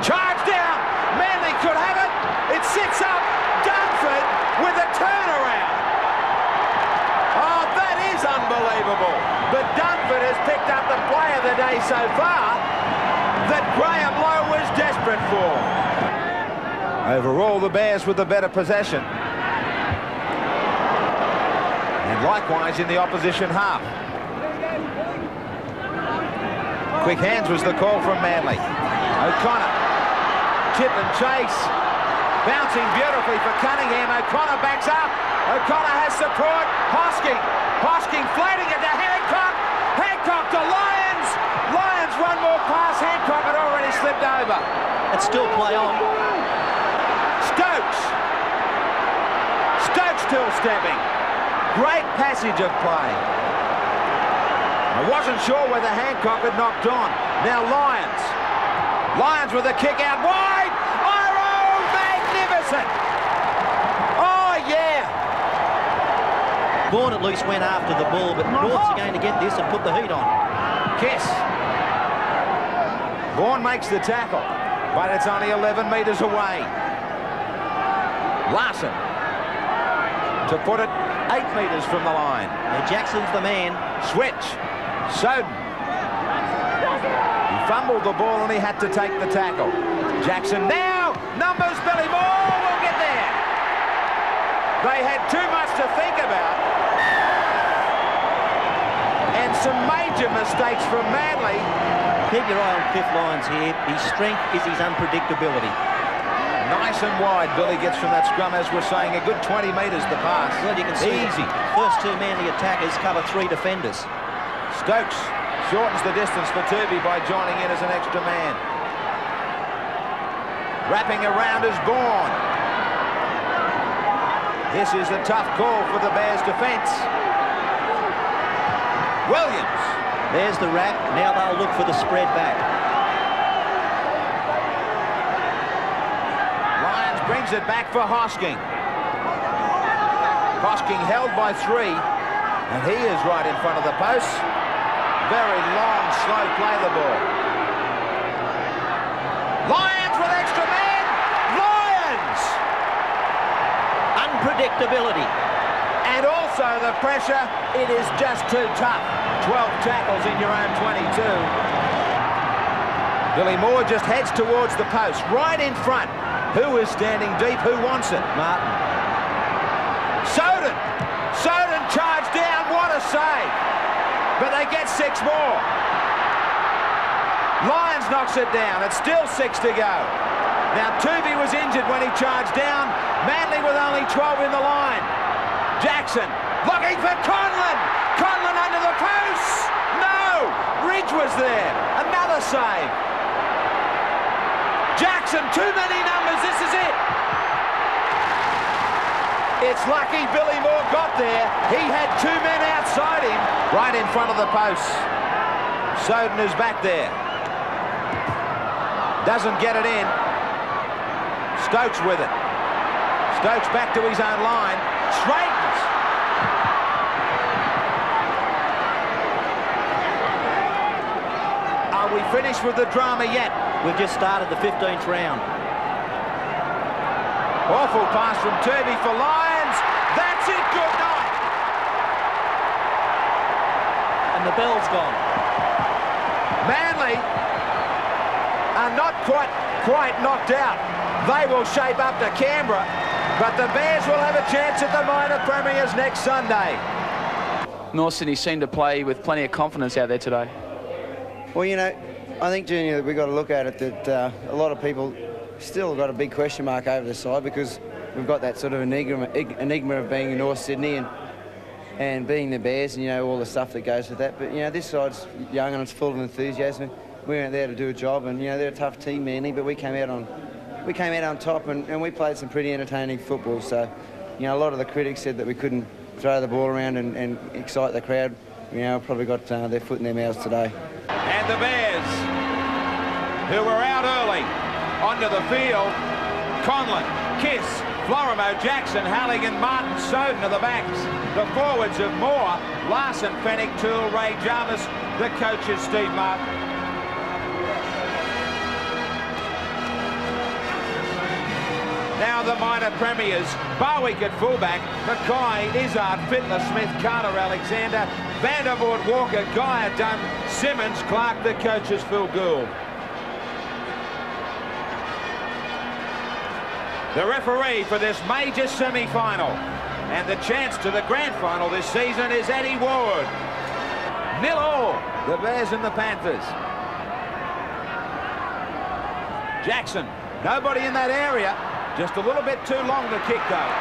Speaker 17: Charge down! Manly could have it! It sits up! Dunford with a turnaround! Oh, that is unbelievable! But Dunford has picked up the play of the day so far that Graham Lowe was desperate for. Overall, the Bears with the better possession. And likewise in the opposition half. Quick hands was the call from Manly. O'Connor. Tip and chase. Bouncing beautifully for Cunningham. O'Connor backs up. O'Connor has support. Hosking. Hosking floating it to Hancock. Hancock to Lyons. Lyons one more pass. Hancock had already slipped over.
Speaker 14: It's still play on.
Speaker 17: Stokes. Stokes still stepping. Great passage of play. I wasn't sure whether Hancock had knocked on. Now Lyons. Lyons with a kick out wide. Oh, magnificent. Oh, yeah.
Speaker 14: Vaughan at least went after the ball, but North's going to get this and put the heat on.
Speaker 17: Kiss. Vaughan makes the tackle, but it's only 11 metres away. Larson to put it 8 metres from the line.
Speaker 14: Now Jackson's the man.
Speaker 17: Switch. Soden. He fumbled the ball and he had to take the tackle. Jackson now. Numbers. Billy Moore will get there. They had too much to think about. And some major mistakes from Manly.
Speaker 14: Keep your eye on Cliff Lyons here. His strength is his unpredictability.
Speaker 17: Nice and wide Billy gets from that scrum, as we're saying, a good 20 metres to pass.
Speaker 14: Well, you can see
Speaker 17: easy.
Speaker 14: First 2 Manly attackers cover 3 defenders.
Speaker 17: Stokes shortens the distance for Turvey by joining in as an extra man. Wrapping around is Bourne. This is a tough call for the Bears' defence. Williams.
Speaker 14: There's the wrap. Now they'll look for the spread back.
Speaker 17: Lyons brings it back for Hosking. Hosking held by 3, and he is right in front of the post. Very long, slow play the ball. Lyons with extra man. Lyons!
Speaker 14: Unpredictability.
Speaker 17: And also the pressure, it is just too tough. 12 tackles in your own 22. Billy Moore just heads towards the post, right in front. Who is standing deep? Who wants it?
Speaker 14: Martin.
Speaker 17: Soden. Soden charged down. What a save. But they get 6 more. Lyons knocks it down. It's still 6 to go. Now Turvey was injured when he charged down. Manly with only 12 in the line. Jackson looking for Conlon. Conlon under the post. No. Ridge was there. Another save. Jackson, too many numbers. This is it. It's lucky Billy Moore got there. He had 2 men outside him, right in front of the post. Soden is back there. Doesn't get it in. Stokes with it. Stokes back to his own line. Straightens. Are we finished with the drama yet?
Speaker 14: We've just started the 15th round.
Speaker 17: Awful pass from Turvey for Lyons. That's it, good night.
Speaker 14: And the bell's gone.
Speaker 17: Manly are not quite knocked out. They will shape up to Canberra, but the Bears will have a chance at the minor premiers next Sunday.
Speaker 1: North Sydney seemed to play with plenty of confidence out there today.
Speaker 7: Well, you know, I think, Junior, we've got to look at it that a lot of people still got a big question mark over the side because we've got that sort of enigma of being in North Sydney and being the Bears and, you know, all the stuff that goes with that. But, you know, this side's young and it's full of enthusiasm. We went there to do a job and, you know, they're a tough team, Manly, but we came out on top and we played some pretty entertaining football. So, you know, a lot of the critics said that we couldn't throw the ball around and excite the crowd. You know, probably got their foot in their mouths today.
Speaker 17: And the Bears, who were out early, onto the field. Conlon, Kiss, Florimo, Jackson, Halligan, Martin, Soden are the backs. The forwards of Moore, Larson, Fennick, Toole, Ray Jarvis. The coach is Steve Martin. Now the minor premiers, Barwick at fullback, Mackay, Izzard, Fittler, Smith, Carter, Alexander, Vandervoort, Walker, Geyer, Dunn, Simmons, Clark. The coach is Phil Gould. The referee for this major semi-final and the chance to the grand final this season is Eddie Ward. 0-0, the Bears and the Panthers. Jackson, nobody in that area. Just a little bit too long to kick, though.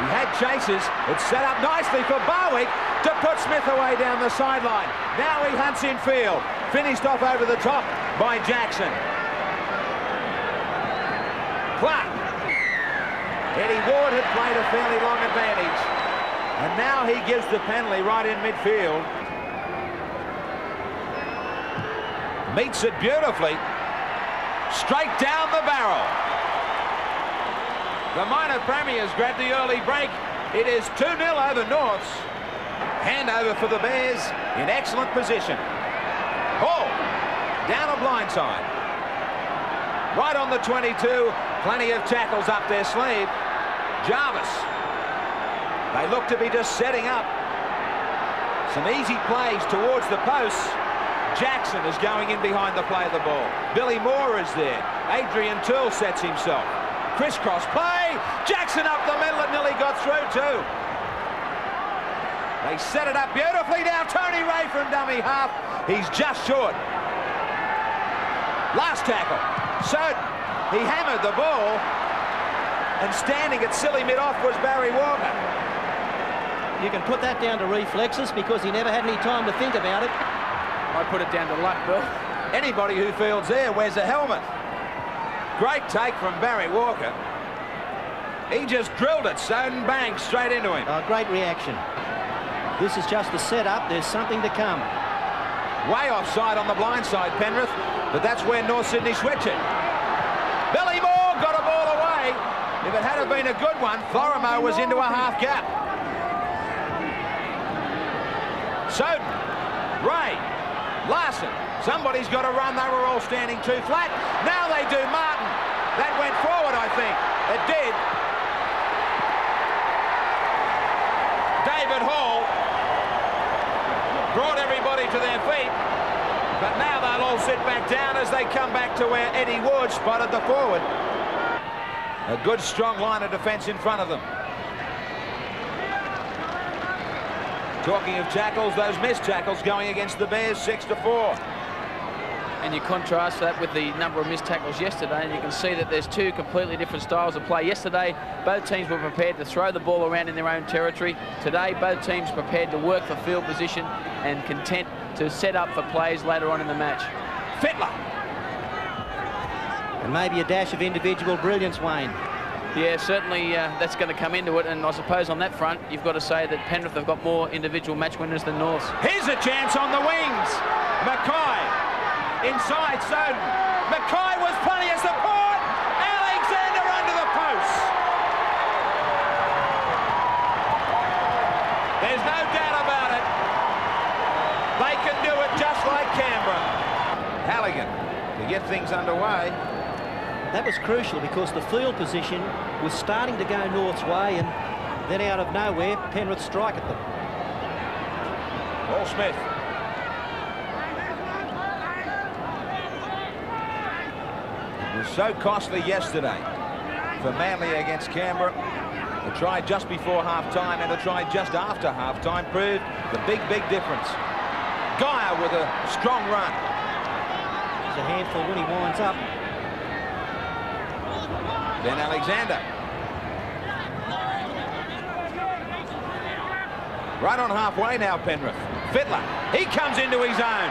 Speaker 17: He had chases. It's set up nicely for Barwick to put Smith away down the sideline. Now he hunts in field. Finished off over the top by Jackson. Clark. Eddie Ward had played a fairly long advantage. And now he gives the penalty right in midfield. Meets it beautifully. Straight down the barrel. The minor premiers grab the early break. It is 2-0 over Norths. Handover for the Bears in excellent position. Hall down a blindside. Right on the 22. Plenty of tackles up their sleeve. Jarvis. They look to be just setting up. Some easy plays towards the posts. Jackson is going in behind the play of the ball. Billy Moore is there. Adrian Toole sets himself. Crisscross play. Jackson up the middle. It nearly got through too. They set it up beautifully. Now Tony Ray from dummy half. He's just short. Last tackle. So he hammered the ball. And standing at silly mid-off was Barry Walker.
Speaker 14: You can put that down to reflexes because he never had any time to think about it.
Speaker 1: I put it down to luck, Bill.
Speaker 17: Anybody who fields there wears a helmet. Great take from Barry Walker. He just drilled it, Soden bang, straight into him.
Speaker 14: Great reaction. This is just the setup. There's something to come.
Speaker 17: Way offside on the blind side, Penrith, but that's where North Sydney switch it. Billy Moore got a ball away. If it had been a good one, Florimo was into a half gap. Soden, Ray, Larson. Somebody's got to run. They were all standing too flat. Now they do Martin. That went forward, I think. It did. David Hall brought everybody to their feet. But now they'll all sit back down as they come back to where Eddie Ward spotted the forward. A good, strong line of defence in front of them. Talking of tackles, those missed tackles going against the Bears 6-4.
Speaker 1: And you contrast that with the number of missed tackles yesterday, and you can see that there's two completely different styles of play. Yesterday, both teams were prepared to throw the ball around in their own territory. Today, both teams prepared to work for field position and content to set up for plays later on in the match.
Speaker 17: Fittler.
Speaker 14: And maybe a dash of individual brilliance, Wayne.
Speaker 1: Yeah, certainly that's going to come into it, and I suppose on that front, you've got to say that Penrith have got more individual match winners than Norths.
Speaker 17: Here's a chance on the wings. Mackay. Inside Soden. Mackay was plenty of support. Alexander under the post. There's no doubt about it. They can do it just like Canberra. Halligan to get things underway.
Speaker 14: That was crucial because the field position was starting to go North's way, and then out of nowhere, Penrith strike at them.
Speaker 17: Paul Smith. It was so costly yesterday for Manly against Canberra. A try just before half-time and a try just after half-time proved the big difference. Geyer with a strong run.
Speaker 14: He's a handful when he winds up.
Speaker 17: Ben Alexander. Right on halfway now, Penrith. Fittler, he comes into his own.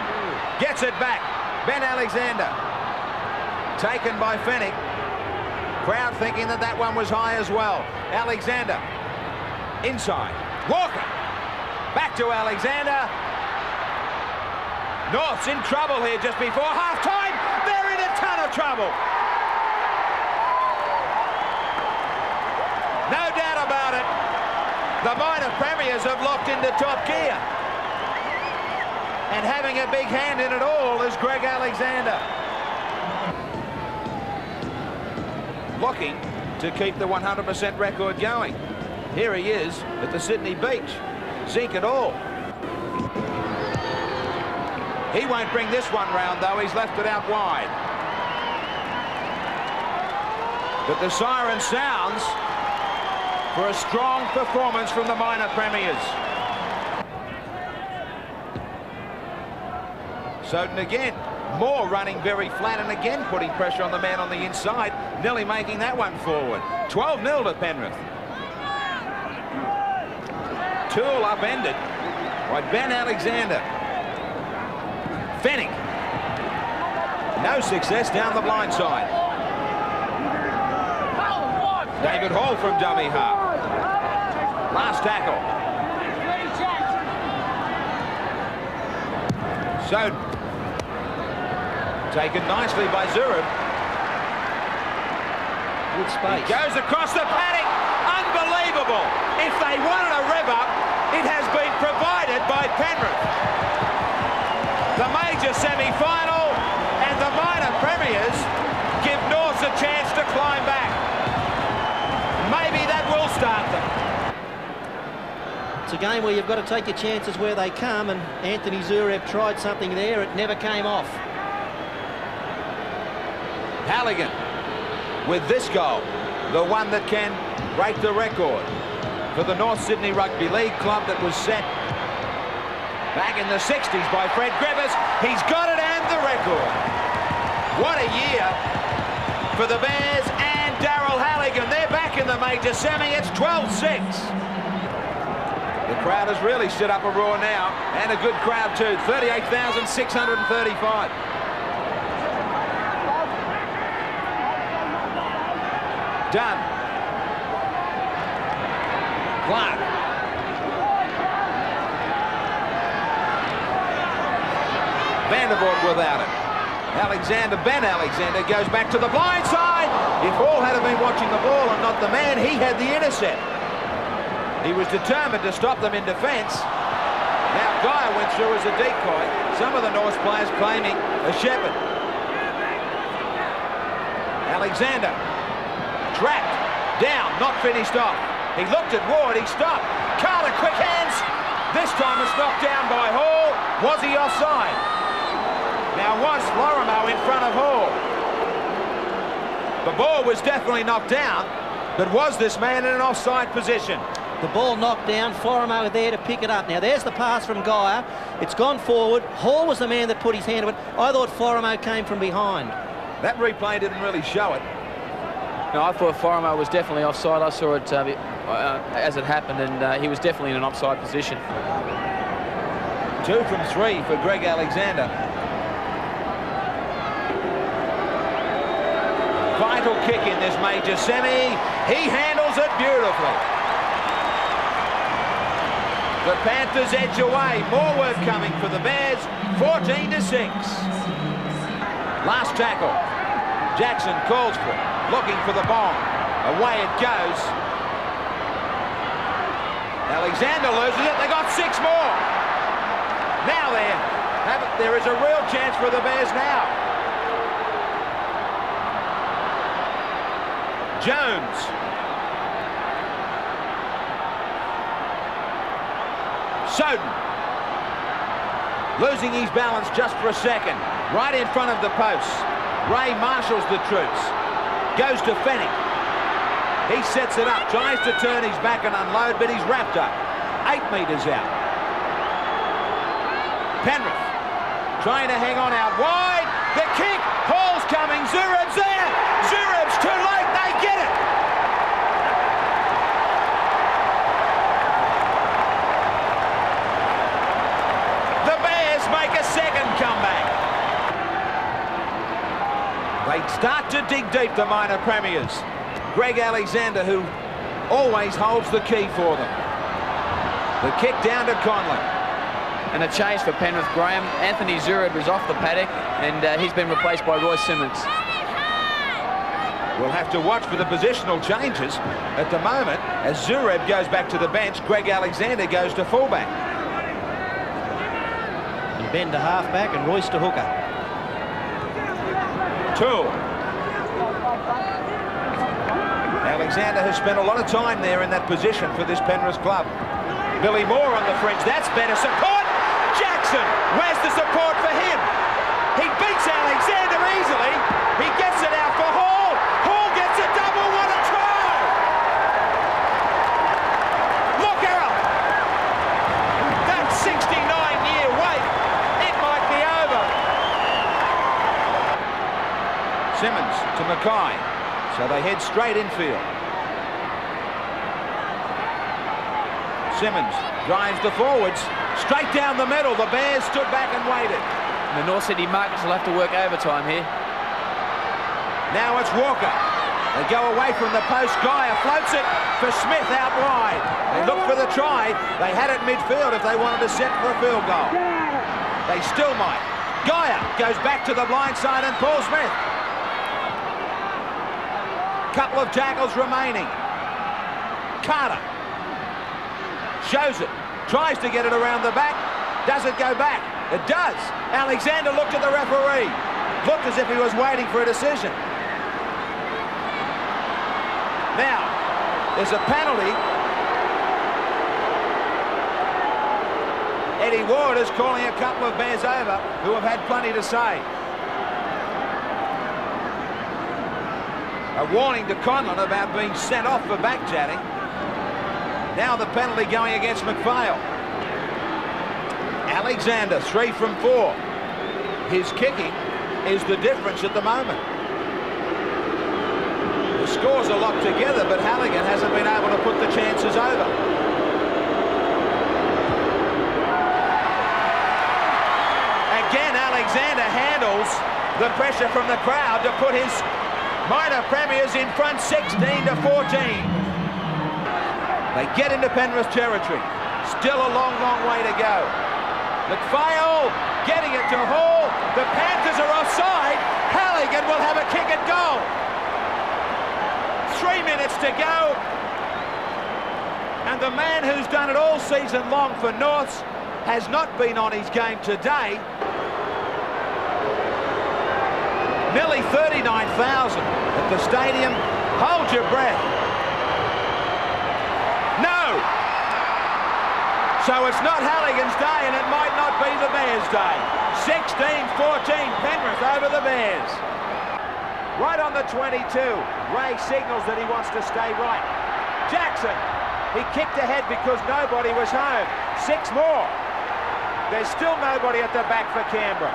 Speaker 17: Gets it back. Ben Alexander. Taken by Fennick. Crowd thinking that that one was high as well. Alexander. Inside. Walker. Back to Alexander. North's in trouble here just before half-time. They're in a ton of trouble. No doubt about it. The minor premiers have locked into top gear. And having a big hand in it all is Greg Alexander. Looking to keep the 100% record going. Here he is at the Sydney beach. Zinc and all. He won't bring this one round, though. He's left it out wide. But the siren sounds for a strong performance from the minor premiers. Soden again. Moore running very flat and again putting pressure on the man on the inside. Nearly making that one forward. 12-0 to Penrith. Toole upended by Ben Alexander. Fennick. No success down the blind side. David Hall from dummy half. Last tackle. Soden. Taken nicely by Zurab.
Speaker 14: Good space.
Speaker 17: He goes across the paddock. Unbelievable. If they wanted a rev up, it has been provided by Penrith. The major semi-final and the minor premiers give Norths a chance to climb back. Maybe that will start them.
Speaker 14: It's a game where you've got to take your chances where they come, and Anthony Zurab tried something there. It never came off.
Speaker 17: Halligan with this goal, the one that can break the record for the North Sydney Rugby League club that was set back in the 60s by Fred Griffiths. He's got it and the record. What a year for the Bears and Daryl Halligan. They're back in the major semi. It's 12-6. The crowd has really stood up a roar now, and a good crowd too. 38,635. Done. Clark. Vandervoort without it. Alexander, Ben Alexander goes back to the blind side. If Hall had been watching the ball and not the man, he had the intercept. He was determined to stop them in defence. Now Geyer went through as a decoy. Some of the North players claiming a shepherd. Alexander. Trapped, down, not finished off. He looked at Ward, he stopped. Carter, quick hands. This time it's knocked down by Hall. Was he offside? Now was Lorimer in front of Hall? The ball was definitely knocked down, but was this man in an offside position?
Speaker 14: The ball knocked down, Florimo there to pick it up. Now there's the pass from Geyer. It's gone forward. Hall was the man that put his hand to it. I thought Florimo came from behind.
Speaker 17: That replay didn't really show it.
Speaker 1: No, I thought Forimo was definitely offside. I saw it as it happened, and he was definitely in an offside position.
Speaker 17: 2 from 3 for Greg Alexander. Vital kick in this major semi. He handles it beautifully. The Panthers edge away. More work coming for the Bears. 14-6. Last tackle. Jackson calls for it. Looking for the bomb. Away it goes. Alexander loses it. They got 6 more. Now there is a real chance for the Bears now. Jones Soden. Losing his balance just for a second. Right in front of the posts. Ray marshals the troops. Goes to Fennick. He sets it up, tries to turn his back and unload, but he's wrapped up. 8 metres out. Penrith trying to hang on out wide. The kick. Hall's coming. Zurab's there. Zurab's too late. They get it. The Bears make a second comeback. They start to dig deep, the minor premiers. Greg Alexander, who always holds the key for them. The kick down to Conlon.
Speaker 1: And a change for Penrith, Graham. Anthony Zurab is off the paddock, and he's been replaced by Roy Simmons.
Speaker 17: We'll have to watch for the positional changes at the moment. As Zurab goes back to the bench, Greg Alexander goes to fullback.
Speaker 14: And Ben to halfback and Royce to hooker.
Speaker 17: Toole. Alexander has spent a lot of time there in that position for this Penrith club. Billy Moore on the fringe. That's better support. Jackson. Where's the support for him? He beats Alexander easily. He gets it out for Hall. Hall gets a double. What a try! Look, Errol. That 69-year wait. It might be over. Simmons to Mackay. So they head straight infield. Simmons drives the forwards. Straight down the middle. The Bears stood back and waited.
Speaker 1: And the North Sydney Markets will have to work overtime here.
Speaker 17: Now it's Walker. They go away from the post. Geyer floats it for Smith out wide. They look for the try. They had it midfield if they wanted to set for a field goal. They still might. Geyer goes back to the blind side and Paul Smith. Couple of tackles remaining. Carter shows it. Tries to get it around the back. Does it go back? It does. Alexander looked at the referee. Looked as if he was waiting for a decision. Now, there's a penalty. Eddie Ward is calling a couple of Bears over who have had plenty to say. A warning to Conlon about being sent off for back-chatting. Now the penalty going against McPhail. Alexander, 3 from 4. His kicking is the difference at the moment. The scores are locked together, but Halligan hasn't been able to put the chances over. Again, Alexander handles the pressure from the crowd to put his minor premiers in front 16 to 14. They get into Penrith territory. Still a long, long way to go. McPhail getting it to Hall. The Panthers are offside. Halligan will have a kick at goal. 3 minutes to go. And the man who's done it all season long for Norths has not been on his game today. Nearly 39,000 at the stadium. Hold your breath. No! So it's not Halligan's day, and it might not be the Bears' day. 16-14, Penrith over the Bears. Right on the 22, Ray signals that he wants to stay right. Jackson, he kicked ahead because nobody was home. 6 more. There's still nobody at the back for Canberra.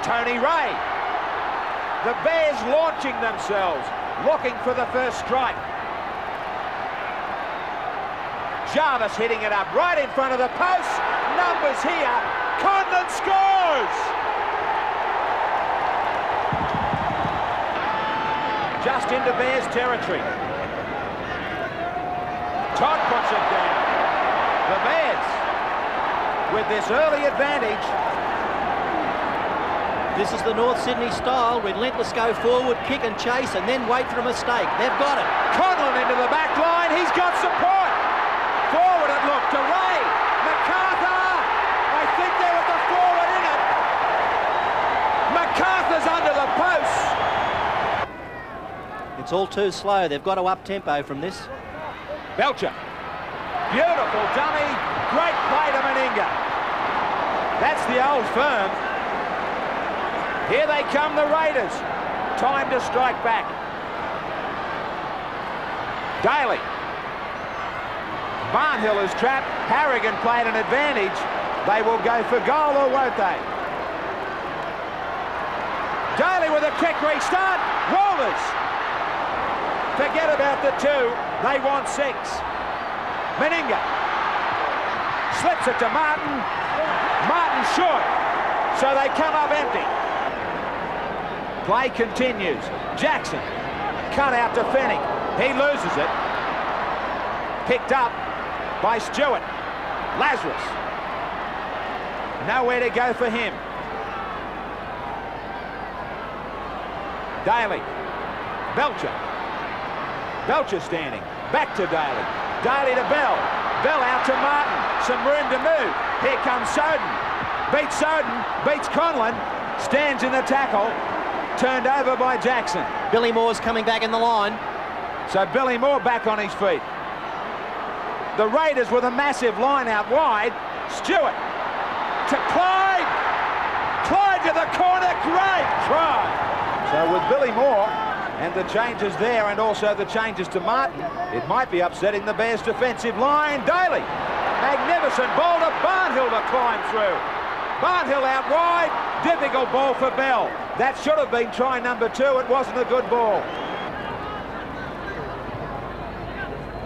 Speaker 17: Tony Ray. The Bears launching themselves, looking for the first strike. Jarvis hitting it up right in front of the post. Numbers here. Conlon scores! Just into Bears territory. Todd puts it down. The Bears with this early advantage.
Speaker 14: This is the North Sydney style. Relentless go forward, kick and chase, and then wait for a mistake. They've got it.
Speaker 17: Conlon into the back line. He's got support. Forward it looked to Ray. MacArthur. I think they're at the forward in it. MacArthur's under the post.
Speaker 14: It's all too slow. They've got to up tempo from this.
Speaker 17: Belcher. Beautiful dummy. Great play to Meninga. That's the old firm. Here they come, the Raiders. Time to strike back. Daly. Barnhill is trapped. Harrigan played an advantage. They will go for goal, or won't they? Daly with a quick restart. Walters. Forget about the 2. They want 6. Meninga. Slips it to Martin. Martin short. So they come up empty. Play continues. Jackson. Cut out to Fennick. He loses it. Picked up by Stewart. Lazarus. Nowhere to go for him. Daly. Belcher. Belcher standing. Back to Daly. Daly to Bell. Bell out to Martin. Some room to move. Here comes Soden. Beats Soden. Beats Conlon. Stands in the tackle. Turned over by Jackson.
Speaker 9: Billy Moore's coming back in the line.
Speaker 17: So Billy Moore back on his feet. The Raiders with a massive line out wide. Stewart to Clyde. Clyde to the corner. Great try. So with Billy Moore and the changes there, and also the changes to Martin, it might be upsetting the Bears' defensive line. Daly. Magnificent ball to Barnhill to climb through. Barnhill out wide. Difficult ball for Bell. That should have been try number 2. It wasn't a good ball.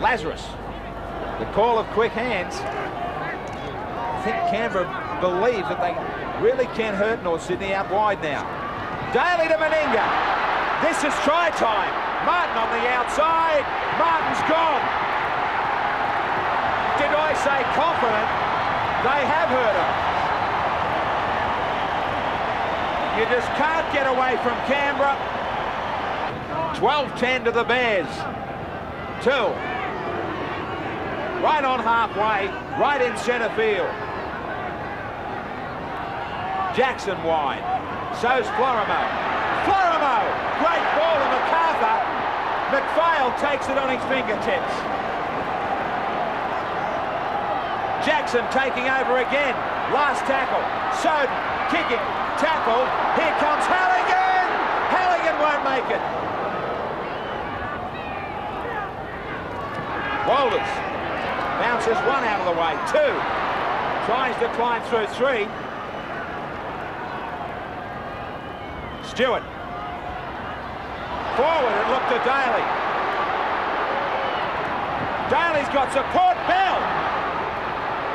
Speaker 17: Lazarus. The call of quick hands. I think Canberra believe that they really can hurt North Sydney out wide now. Daly to Meninga. This is try time. Martin on the outside. Martin's gone. Did I say confident? They have hurt him. You just can't get away from Canberra. 12-10 to the Bears. 2. Right on halfway, right in centre field. Jackson wide. So's Florimo. Florimo! Great ball to MacArthur. McPhail takes it on his fingertips. Jackson taking over again. Last tackle. Soden kicking. Tackle. Here comes Halligan. Halligan won't make it. Walters bounces 1 out of the way. 2. Tries to climb through 3. Stewart. Forward, it looked to Daly. Daly's got support. Bell.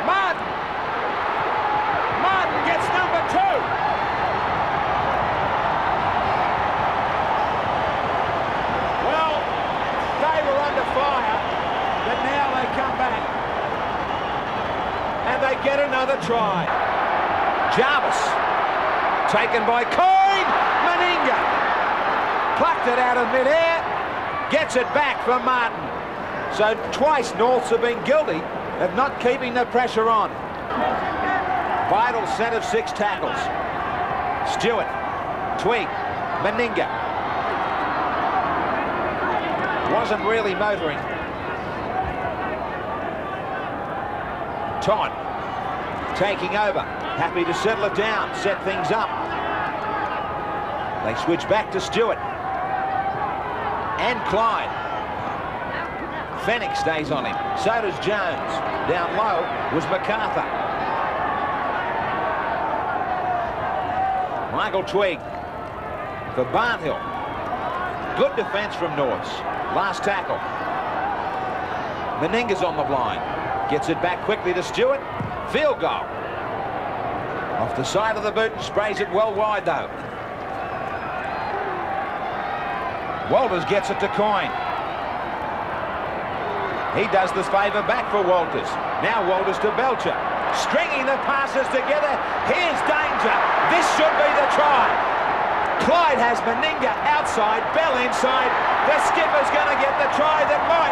Speaker 17: Martin. Martin gets number 2. Well, they were under fire, but now they come back. And they get another try. Jarvis. Taken by Coyne. Meninga. Plucked it out of midair. Gets it back for Martin. So twice Norths have been guilty of not keeping the pressure on. Vital set of 6 tackles. Stewart. Twig. Meninga. Wasn't really motoring. Todd. Taking over. Happy to settle it down. Set things up. They switch back to Stewart. And Clyde. Fennick stays on him. So does Jones. Down low was MacArthur. Michael Twig for Barnhill. Good defence from Norths. Last tackle. Meninga's on the line. Gets it back quickly to Stewart. Field goal. Off the side of the boot and sprays it well wide though. Walters gets it to Coyne. He does this favour back for Walters. Now Walters to Belcher. Stringing the passes together. Here's danger. This should be the try. Clyde has Meninga outside, Bell inside. The skipper's going to get the try that might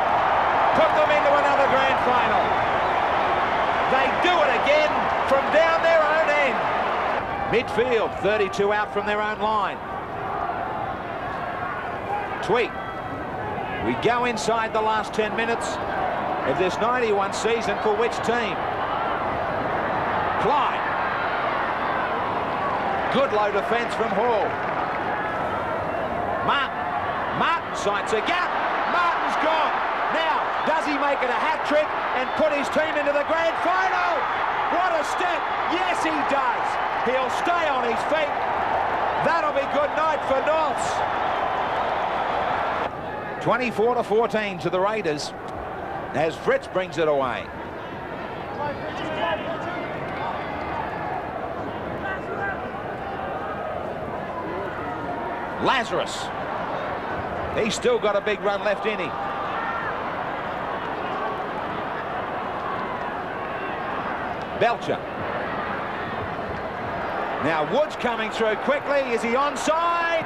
Speaker 17: put them into another grand final. They do it again from down their own end. Midfield, 32 out from their own line. Tweet. We go inside the last 10 minutes. of this 91 season for which team? Clyde. Good low defence from Hall. Martin sights a gap. Martin's gone. Now, does he make it a hat-trick and put his team into the grand final? What a step. Yes, he does. He'll stay on his feet. That'll be good night for Norths. 24-14 to the Raiders as Fritz brings it away. Lazarus. He's still got a big run left in him. Belcher. Now Woods coming through quickly. Is he onside?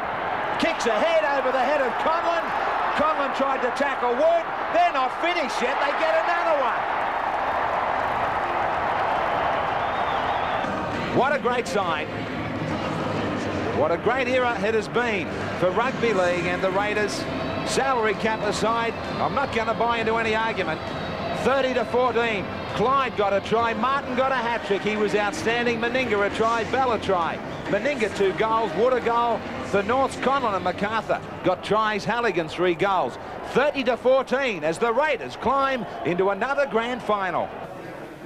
Speaker 17: Kicks ahead over the head of Conlon. Conlon tried to tackle Wood. They're not finished yet. They get another one. What a great side. What a great era it has been for rugby league and the Raiders. Salary cap aside, I'm not going to buy into any argument. 30-14. Clyde got a try. Martin got a hat-trick. He was outstanding. Meninga a try. Bell a try. Meninga 2 goals. Wood a goal. For Norths, Conlon and MacArthur got tries. Halligan 3 goals. 30-14 as the Raiders climb into another grand final.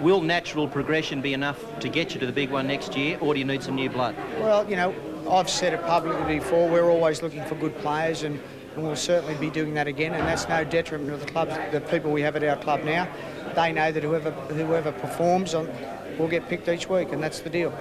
Speaker 14: Will natural progression be enough to get you to the big one next year, or do you need some new blood?
Speaker 12: Well, you know, I've said it publicly before, we're always looking for good players, and we'll certainly be doing that again, and that's no detriment to the clubs, the people we have at our club now. They know that whoever performs will get picked each week, and that's the deal.